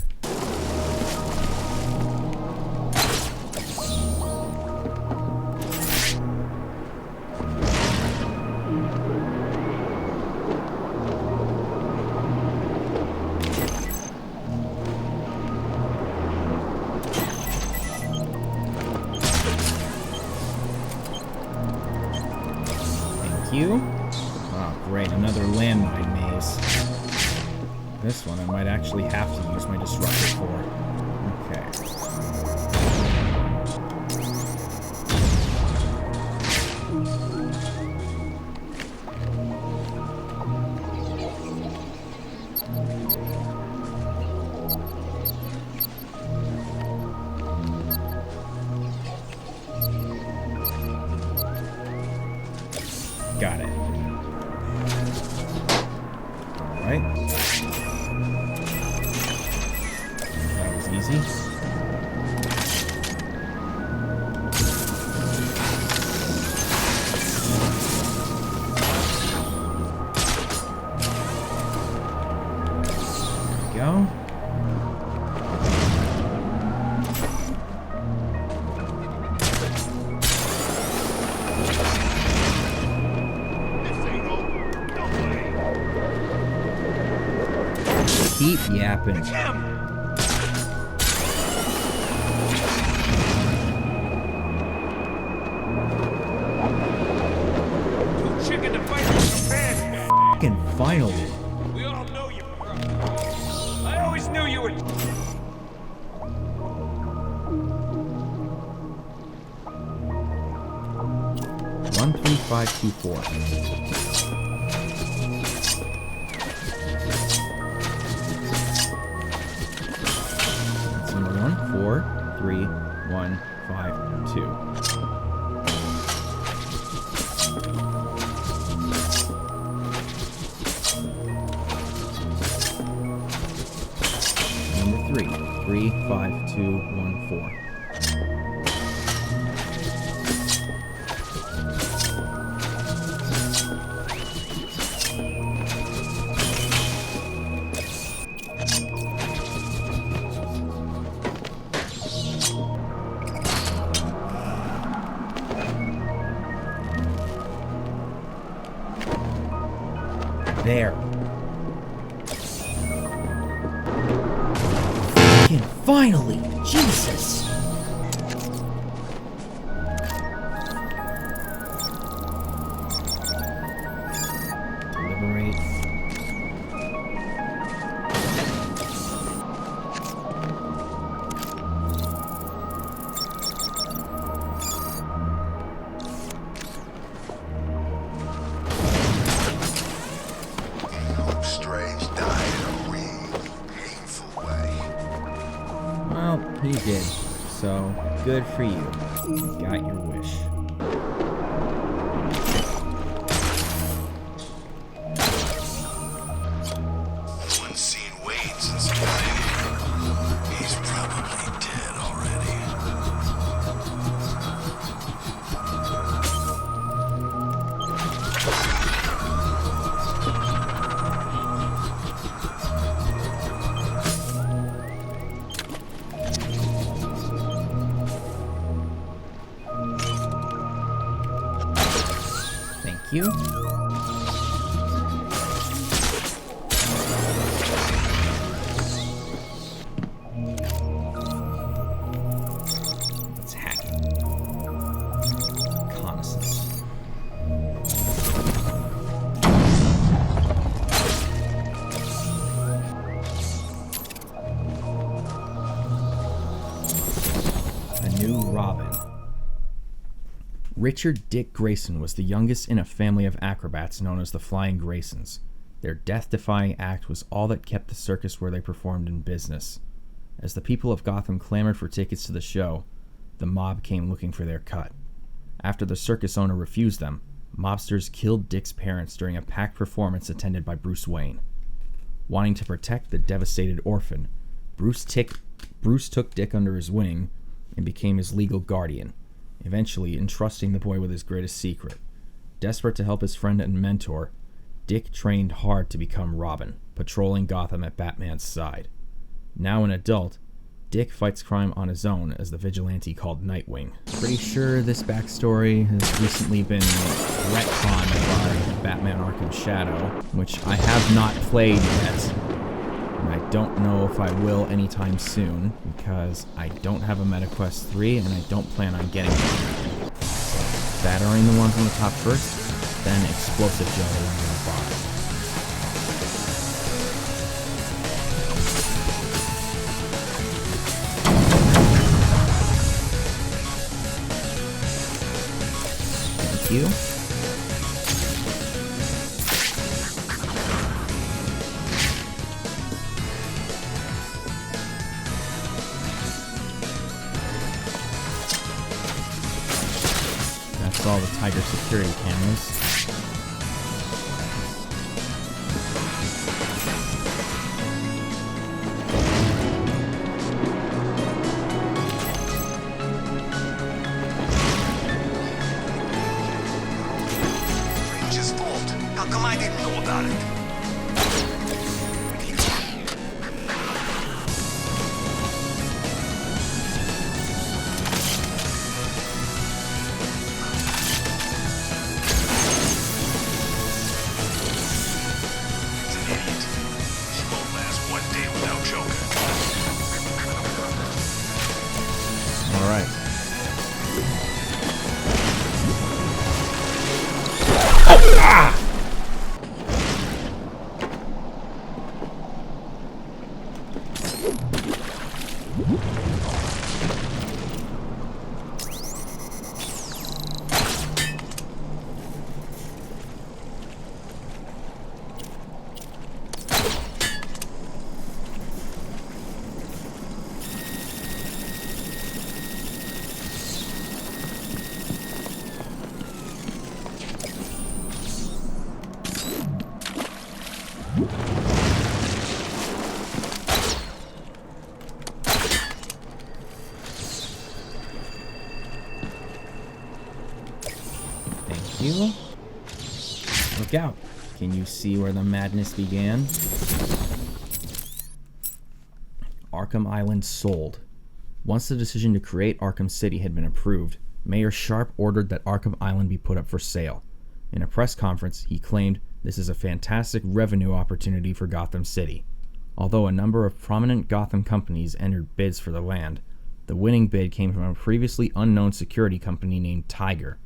Oh, great, another landmine maze. This one I might actually have to use my disruptor for. Okay. Got it. Alright. That was easy. There we go. Keep yapping. Chicken to fight with some pants. Fucking finally. We all know you, bro. I always knew you were. 13524. That's number 143152. Number 35214. There. Finally! Jesus! Liberate. Hugo Strange died in a really painful way. Well, he did. So, good for you. You got your wish. No one's seen Wayne since the beginning. He's probably dead already. Thank you. Let's hack it. Reconnaissance. A new Robin. Richard Dick Grayson was the youngest in a family of acrobats known as the Flying Graysons. Their death-defying act was all that kept the circus where they performed in business. As the people of Gotham clamored for tickets to the show, the mob came looking for their cut. After the circus owner refused them, mobsters killed Dick's parents during a packed performance attended by Bruce Wayne. Wanting to protect the devastated orphan, Bruce took Dick under his wing and became his legal guardian, eventually entrusting the boy with his greatest secret. Desperate to help his friend and mentor, Dick trained hard to become Robin, patrolling Gotham at Batman's side. Now an adult, Dick fights crime on his own as the vigilante called Nightwing. Pretty sure this backstory has recently been retconned by Batman Arkham Shadow, which I have not played yet. And I don't know if I will anytime soon, because I don't have a MetaQuest 3 and I don't plan on getting one. Battering the ones on the top first, then explosive jelly on the bottom. Thank you. That's all the Tiger security cameras. Strange's fault. How come I didn't know about it? Alright. Ah! Thank you. Look out. Can you see where the madness began? Arkham Island sold. Once the decision to create Arkham City had been approved, Mayor Sharp ordered that Arkham Island be put up for sale. In a press conference, he claimed This is a fantastic revenue opportunity for Gotham City. Although a number of prominent Gotham companies entered bids for the land, the winning bid came from a previously unknown security company named Tiger.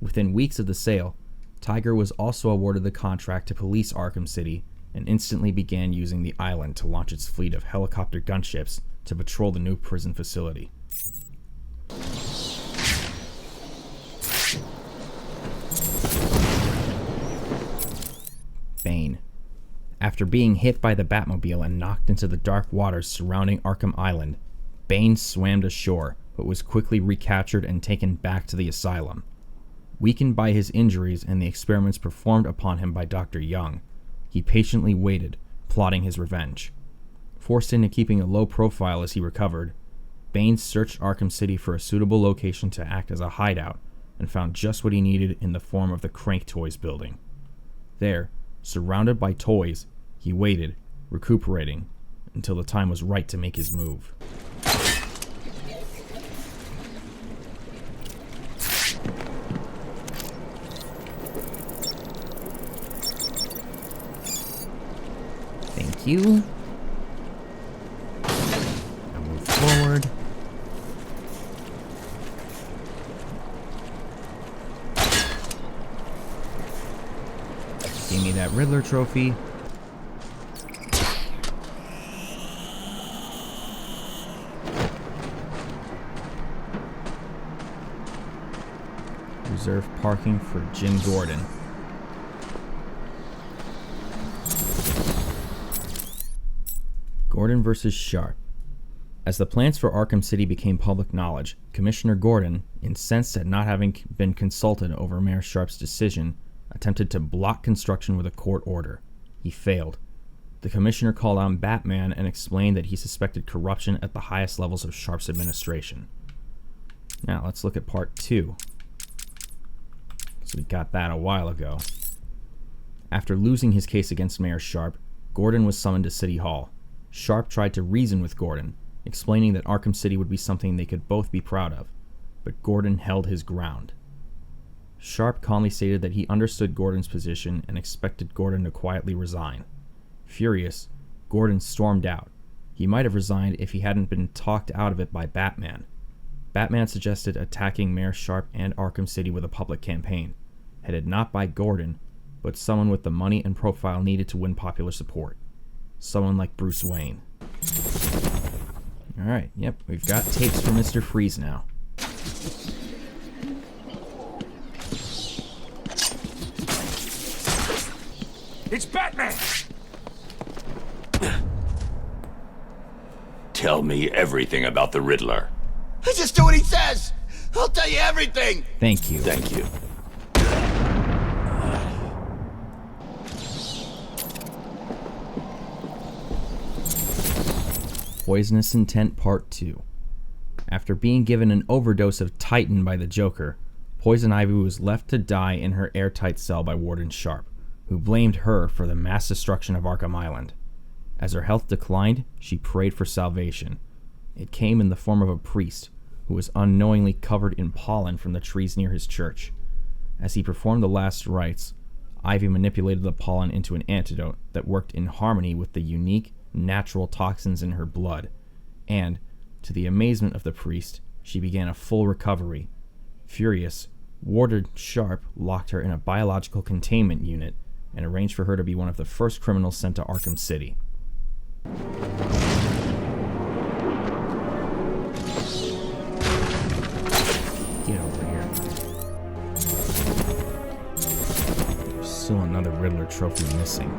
Within weeks of the sale, Tiger was also awarded the contract to police Arkham City and instantly began using the island to launch its fleet of helicopter gunships to patrol the new prison facility. Bane. After being hit by the Batmobile and knocked into the dark waters surrounding Arkham Island, Bane swam to shore, but was quickly recaptured and taken back to the asylum. Weakened by his injuries and the experiments performed upon him by Dr. Young, he patiently waited, plotting his revenge. Forced into keeping a low profile as he recovered, Bane searched Arkham City for a suitable location to act as a hideout and found just what he needed in the form of the Crank Toys building. There, surrounded by toys, he waited, recuperating, until the time was right to make his move. Thank you. Now move forward. Give me that Riddler trophy. Reserve parking for Jim Gordon. Gordon versus Sharp. As the plans for Arkham City became public knowledge, Commissioner Gordon, incensed at not having been consulted over Mayor Sharp's decision, attempted to block construction with a court order. He failed. The commissioner called on Batman and explained that he suspected corruption at the highest levels of Sharp's administration. Now let's look at part 2. So we got that a while ago. After losing his case against Mayor Sharp, Gordon was summoned to City Hall. Sharp tried to reason with Gordon, explaining that Arkham City would be something they could both be proud of, but Gordon held his ground. Sharp calmly stated that he understood Gordon's position and expected Gordon to quietly resign. Furious, Gordon stormed out. He might have resigned if he hadn't been talked out of it by Batman. Batman suggested attacking Mayor Sharp and Arkham City with a public campaign, headed not by Gordon, but someone with the money and profile needed to win popular support. Someone like Bruce Wayne. Alright, yep, we've got tapes for Mr. Freeze now. It's Batman! Tell me everything about the Riddler. Just do what he says! I'll tell you everything! Thank you. Thank you. Poisonous Intent Part 2. After being given an overdose of Titan by the Joker, Poison Ivy was left to die in her airtight cell by Warden Sharp, who blamed her for the mass destruction of Arkham Island. As her health declined, she prayed for salvation. It came in the form of a priest, who was unknowingly covered in pollen from the trees near his church. As he performed the last rites, Ivy manipulated the pollen into an antidote that worked in harmony with the unique, natural toxins in her blood, and, to the amazement of the priest, she began a full recovery. Furious, Warden Sharp locked her in a biological containment unit and arranged for her to be one of the first criminals sent to Arkham City. Get over here. There's still another Riddler trophy missing.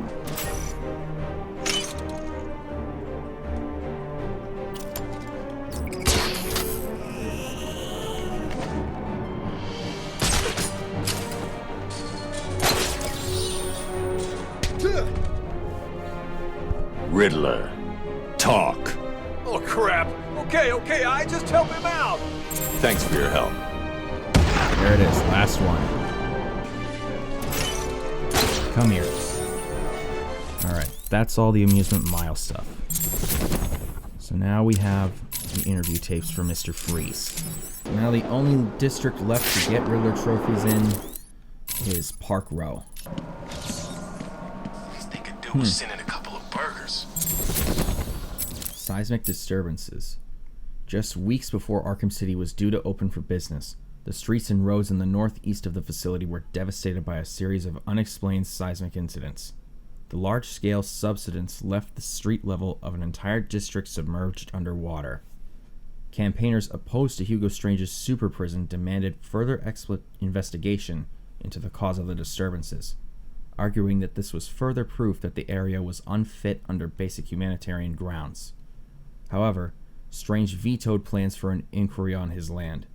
Riddler, talk. Oh, crap. Okay, I just help him out. Thanks for your help. There it is, last one. Come here. Alright, that's all the Amusement Mile stuff. So now we have the interview tapes for Mr. Freeze. Now the only district left to get Riddler trophies in is Park Row. was sending a couple of burgers. Seismic disturbances. Just weeks before Arkham City was due to open for business, the streets and roads in the northeast of the facility were devastated by a series of unexplained seismic incidents. The large-scale subsidence left the street level of an entire district submerged underwater. Campaigners opposed to Hugo Strange's super prison demanded further investigation into the cause of the disturbances, arguing that this was further proof that the area was unfit under basic humanitarian grounds. However, Strange vetoed plans for an inquiry on his land.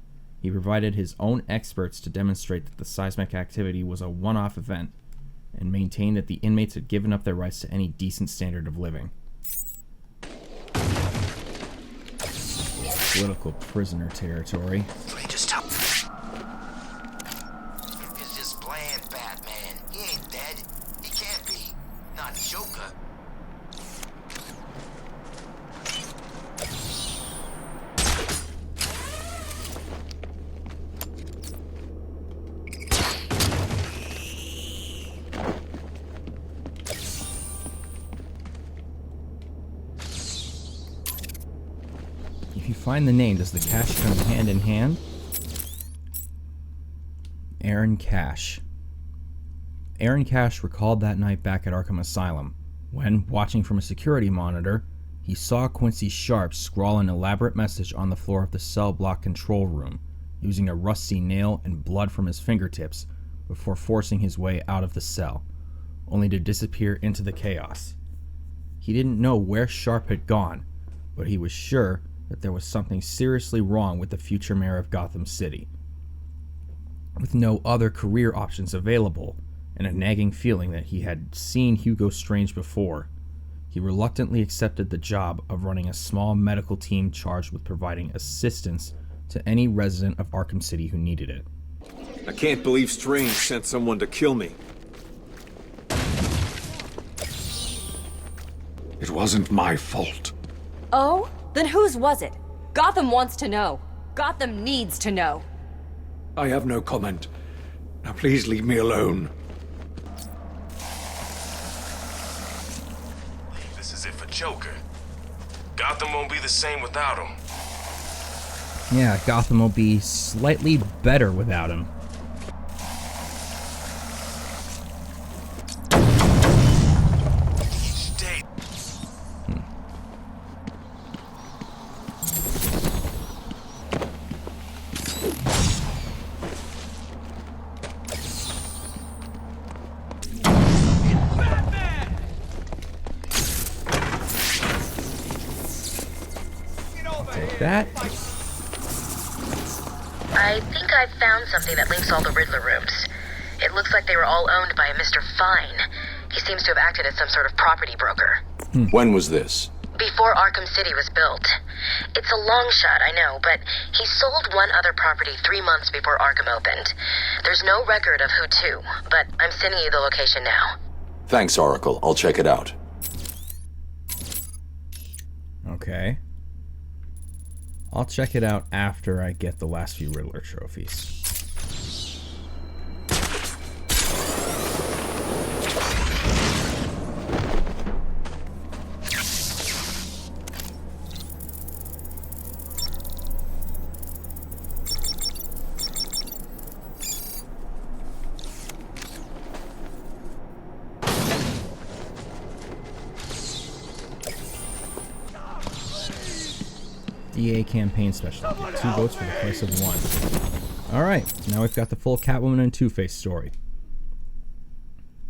He provided his own experts to demonstrate that the seismic activity was a one-off event, and maintained that the inmates had given up their rights to any decent standard of living. Political prisoner territory. Just tell. It's just bland, Batman. He ain't dead. He can't be. Not Joker. If you find the name, does the cash come hand in hand? Aaron Cash. Aaron Cash recalled that night back at Arkham Asylum, when, watching from a security monitor, he saw Quincy Sharp scrawl an elaborate message on the floor of the cell block control room, using a rusty nail and blood from his fingertips before forcing his way out of the cell, only to disappear into the chaos. He didn't know where Sharp had gone, but he was sure that there was something seriously wrong with the future mayor of Gotham City. With no other career options available, and a nagging feeling that he had seen Hugo Strange before, he reluctantly accepted the job of running a small medical team charged with providing assistance to any resident of Arkham City who needed it. I can't believe Strange sent someone to kill me. It wasn't my fault. Oh? Then whose was it? Gotham wants to know. Gotham needs to know. I have no comment. Now please leave me alone. This is it for Joker. Gotham won't be the same without him. Yeah, Gotham will be slightly better without him. That? I think I've found something that links all the Riddler rooms. It looks like they were all owned by a Mr. Fine. He seems to have acted as some sort of property broker. When was this? Before Arkham City was built. It's a long shot, I know, but he sold one other property 3 months before Arkham opened. There's no record of who to, but I'm sending you the location now. Thanks, Oracle. I'll check it out. Okay. I'll check it out after I get the last few Riddler trophies. DA campaign special. 2 votes for the price of 1. Alright, now we've got the full Catwoman and Two-Face story.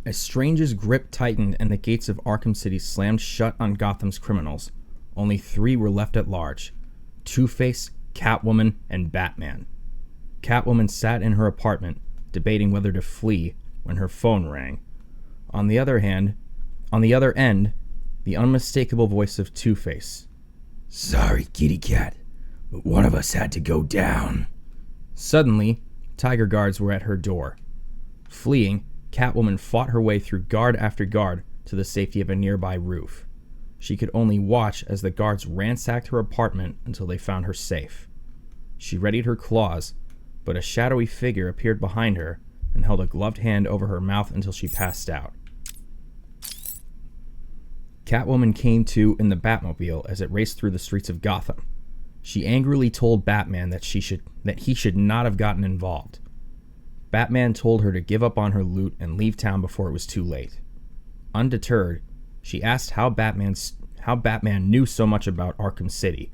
As Strange's grip tightened and the gates of Arkham City slammed shut on Gotham's criminals, only 3 were left at large: Two-Face, Catwoman, and Batman. Catwoman sat in her apartment, debating whether to flee when her phone rang. On the other end, the unmistakable voice of Two-Face. "Sorry, kitty cat, but one of us had to go down." Suddenly, Tiger Guards were at her door. Fleeing, Catwoman fought her way through guard after guard to the safety of a nearby roof. She could only watch as the guards ransacked her apartment until they found her safe. She readied her claws, but a shadowy figure appeared behind her and held a gloved hand over her mouth until she passed out. Catwoman came to in the Batmobile as it raced through the streets of Gotham. She angrily told Batman that he should not have gotten involved. Batman told her to give up on her loot and leave town before it was too late. Undeterred, she asked how Batman knew so much about Arkham City.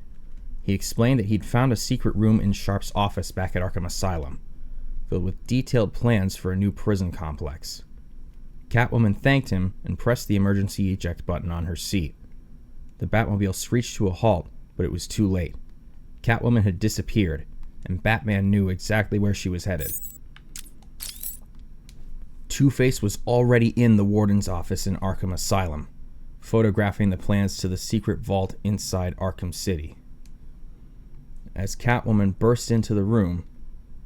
He explained that he'd found a secret room in Sharp's office back at Arkham Asylum, filled with detailed plans for a new prison complex. Catwoman thanked him and pressed the emergency eject button on her seat. The Batmobile screeched to a halt, but it was too late. Catwoman had disappeared, and Batman knew exactly where she was headed. Two-Face was already in the warden's office in Arkham Asylum, photographing the plans to the secret vault inside Arkham City. As Catwoman burst into the room,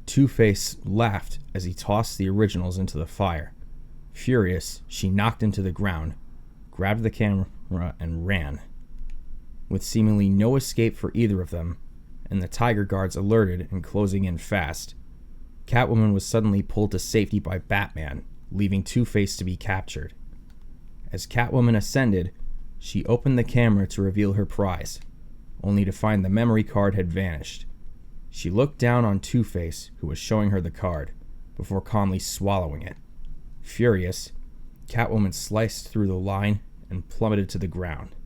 Two-Face laughed as he tossed the originals into the fire. Furious, she knocked him to the ground, grabbed the camera, and ran. With seemingly no escape for either of them, and the Tiger Guards alerted and closing in fast, Catwoman was suddenly pulled to safety by Batman, leaving Two-Face to be captured. As Catwoman ascended, she opened the camera to reveal her prize, only to find the memory card had vanished. She looked down on Two-Face, who was showing her the card, before calmly swallowing it. Furious, Catwoman sliced through the line and plummeted to the ground,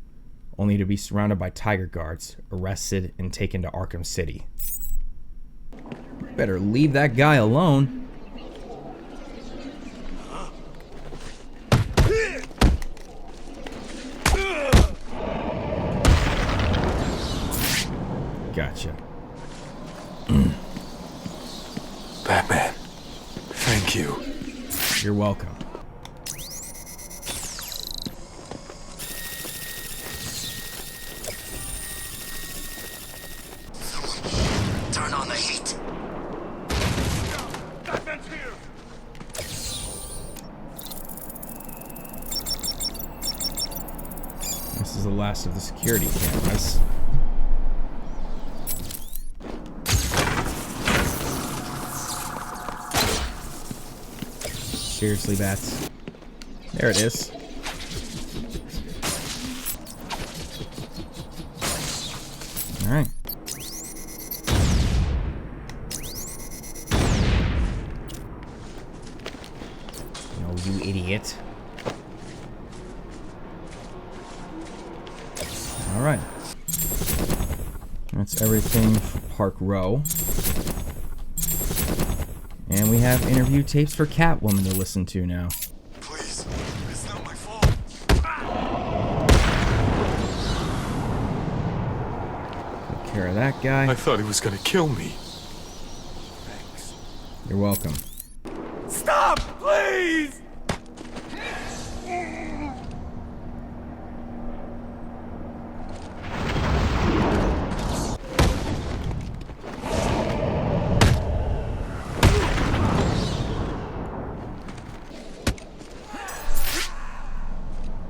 only to be surrounded by Tiger Guards, arrested, and taken to Arkham City. Better leave that guy alone. Gotcha. Batman, thank you. You're welcome. Turn on the heat. Batman's here. This is the last of the security cameras. Seriously, bats. There it is. Alright. No, you idiot. Alright. That's everything for Park Row. And we have interview tapes for Catwoman to listen to now. Please, it's not my fault. Take care of that guy. I thought he was gonna kill me. Thanks. You're welcome. Stop, please!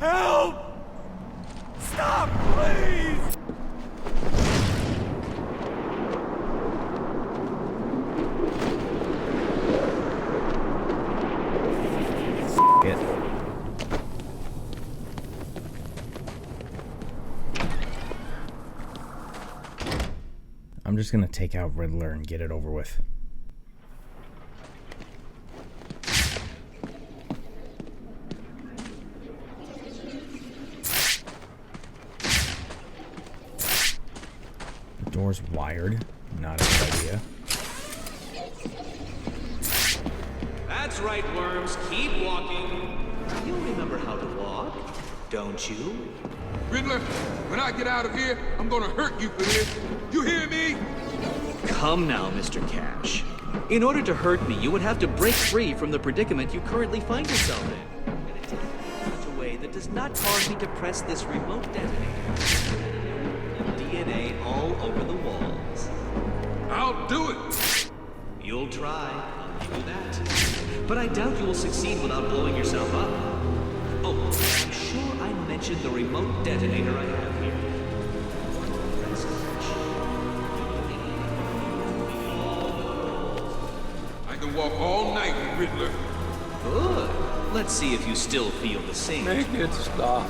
Help! Stop, please! It. I'm just gonna take out Riddler and get it over with. The door's wired. Not a good idea. That's right, worms. Keep walking. You remember how to walk, don't you? Riddler, when I get out of here, I'm gonna hurt you for this. You hear me? Come now, Mr. Cash. In order to hurt me, you would have to break free from the predicament you currently find yourself in. And it takes such a way that does not cause me to press this remote detonator. DNA all over the walls. I'll do it. You'll try. I'll give you that. But I doubt you will succeed without blowing yourself up. Oh, I'm sure I mentioned the remote detonator I have here. I can walk all night with Riddler. Good. Let's see if you still feel the same. Make it stop.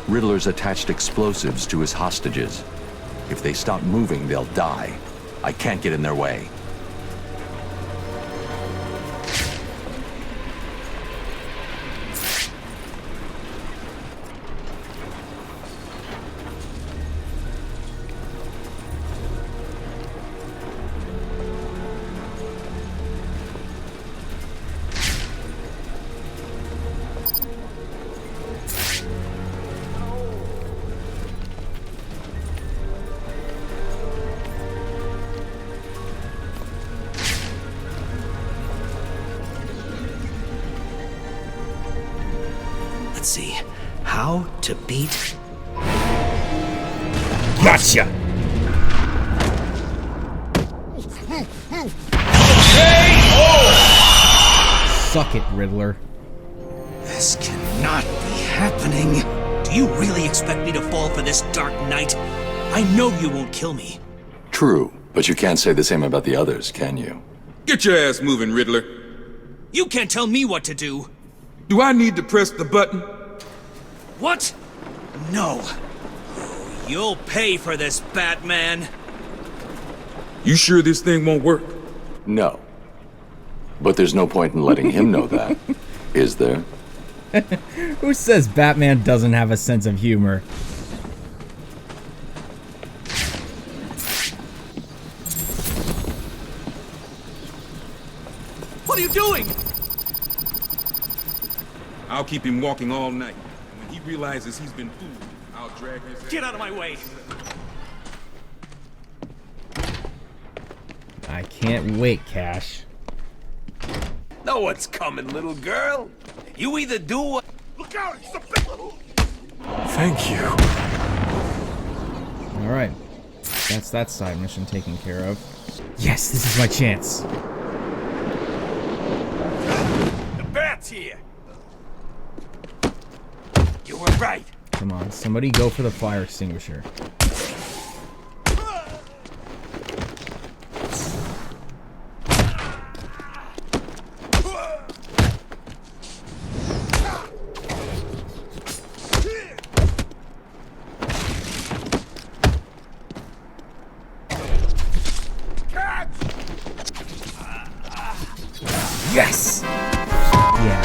Riddler's attached explosives to his hostages. If they stop moving, they'll die. I can't get in their way. Let's see. How to beat... Gotcha! Suck it, Riddler. This cannot be happening. Do you really expect me to fall for this dark night? I know you won't kill me. True, but you can't say the same about the others, can you? Get your ass moving, Riddler. You can't tell me what to do. Do I need to press the button? What? No. You'll pay for this, Batman. You sure this thing won't work? No. But there's no point in letting him know that, is there? Who says Batman doesn't have a sense of humor? What are you doing? I'll keep him walking all night. And when he realizes he's been fooled, I'll drag his ass. Get out of my way. I can't wait, Cash. Know what's coming, little girl. You either do what... Look out! It's a big little... Thank you. Alright. That's that side mission taken care of. Yes, this is my chance. The bat's here. You were right. Come on, somebody go for the fire extinguisher. Yes! Yeah.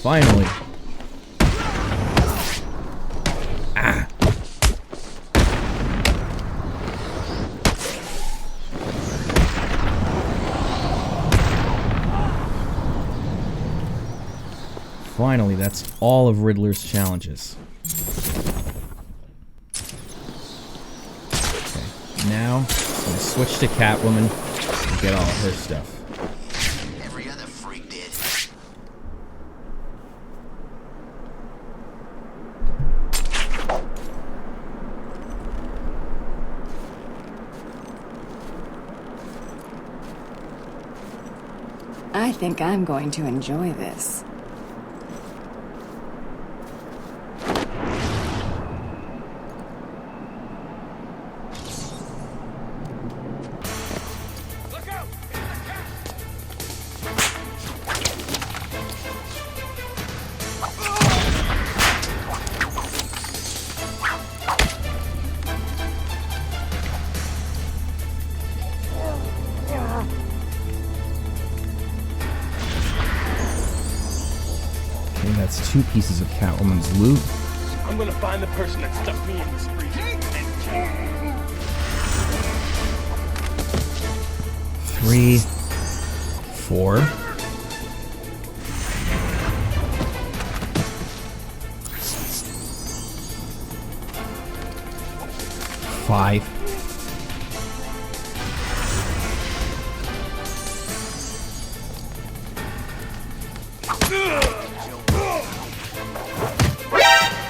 Finally. Ah. Finally, that's all of Riddler's challenges. Okay, now I'm gonna switch to Catwoman and get all of her stuff. Every other freak did. I think I'm going to enjoy this. Okay, that's 2 pieces of Catwoman's loot. I'm gonna find the person that stuck me in this freezer and kill him. 3, 4. 5.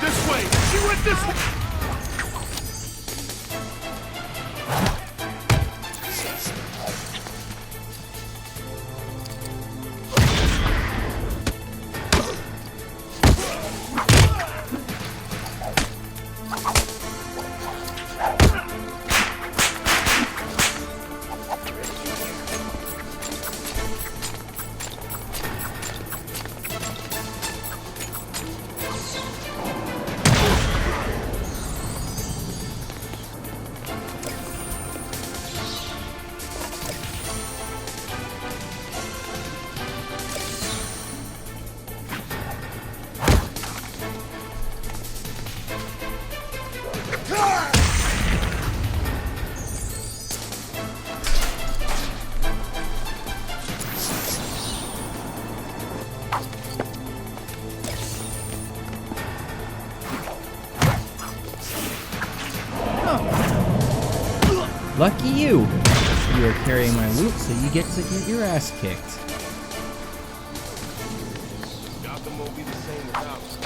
This way! She went this way! Lucky you! You are carrying my loot, so you get to get your ass kicked. Gotham won't be the same without us.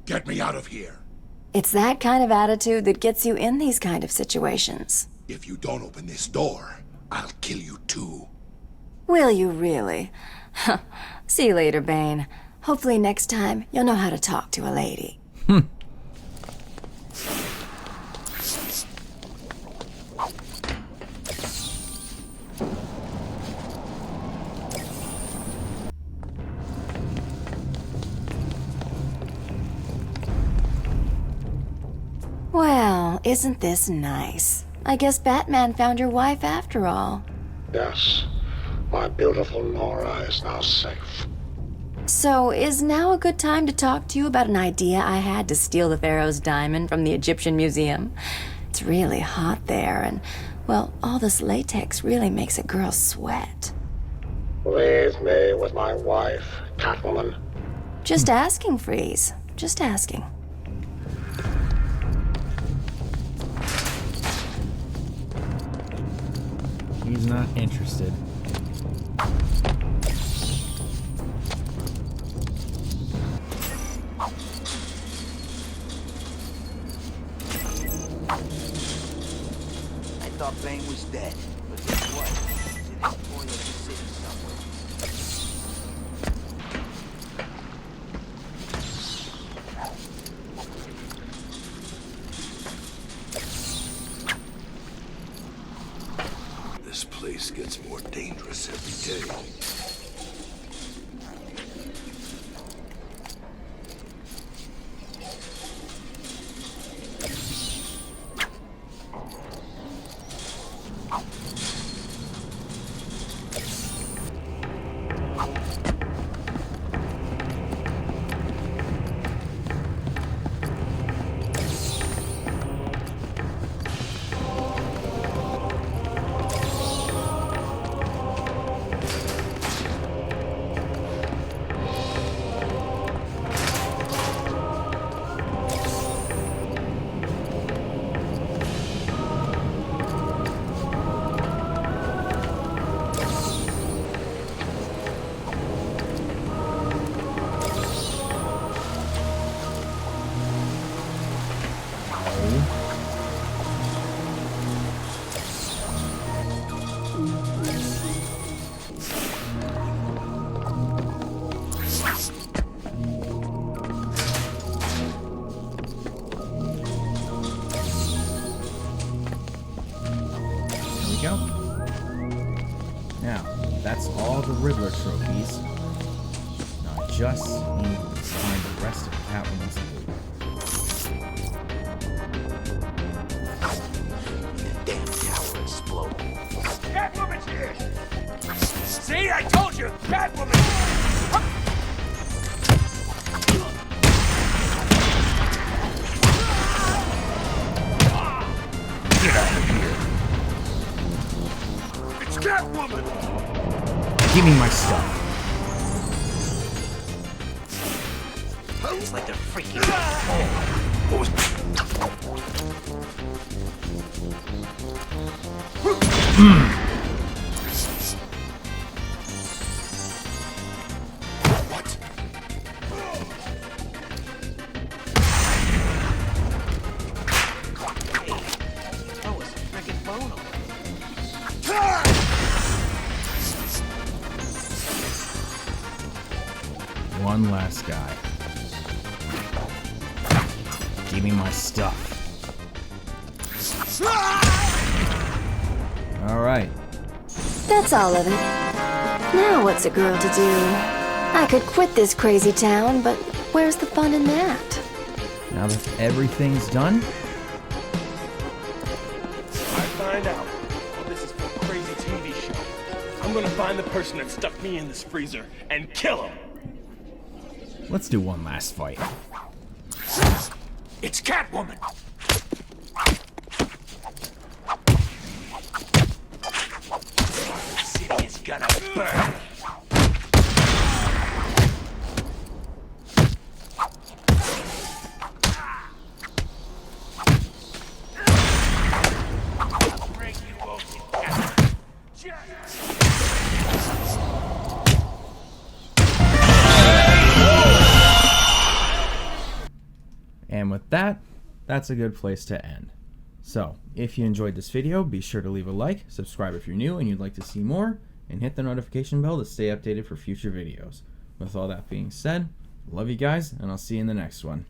Get me out of here. It's that kind of attitude that gets you in these kind of situations. If you don't open this door, I'll kill you too. Will you really? See you later, Bane. Hopefully next time you'll know how to talk to a lady. Well, isn't this nice? I guess Batman found your wife after all. Yes, my beautiful Nora is now safe. So, is now a good time to talk to you about an idea I had to steal the Pharaoh's diamond from the Egyptian Museum? It's really hot there, and, well, all this latex really makes a girl sweat. Leave me with my wife, Catwoman. Just asking, Freeze. Just asking. He's not interested. I thought Bane was dead, but guess what? He's in his corner of the city somewhere. This place gets more dangerous every day. Now, that's all the Riddler trophies. Now I just need to find the rest of Catwoman's loot. The damn tower exploded. Catwoman's here! See, I told you! Catwoman! Get out of here. It's Catwoman! Give me my stuff. just like they're freaking out. One last guy. Give me my stuff. Alright. That's all of it. Now what's a girl to do? I could quit this crazy town, but where's the fun in that? Now that everything's done, I find out all this is for a crazy TV show. I'm gonna find the person that stuck me in this freezer and kill him. let's do one last fight. It's Catwoman! The city is gonna burn! And with that, that's a good place to end. So, if you enjoyed this video, be sure to leave a like, subscribe if you're new and you'd like to see more, and hit the notification bell to stay updated for future videos. With all that being said, love you guys, and I'll see you in the next one.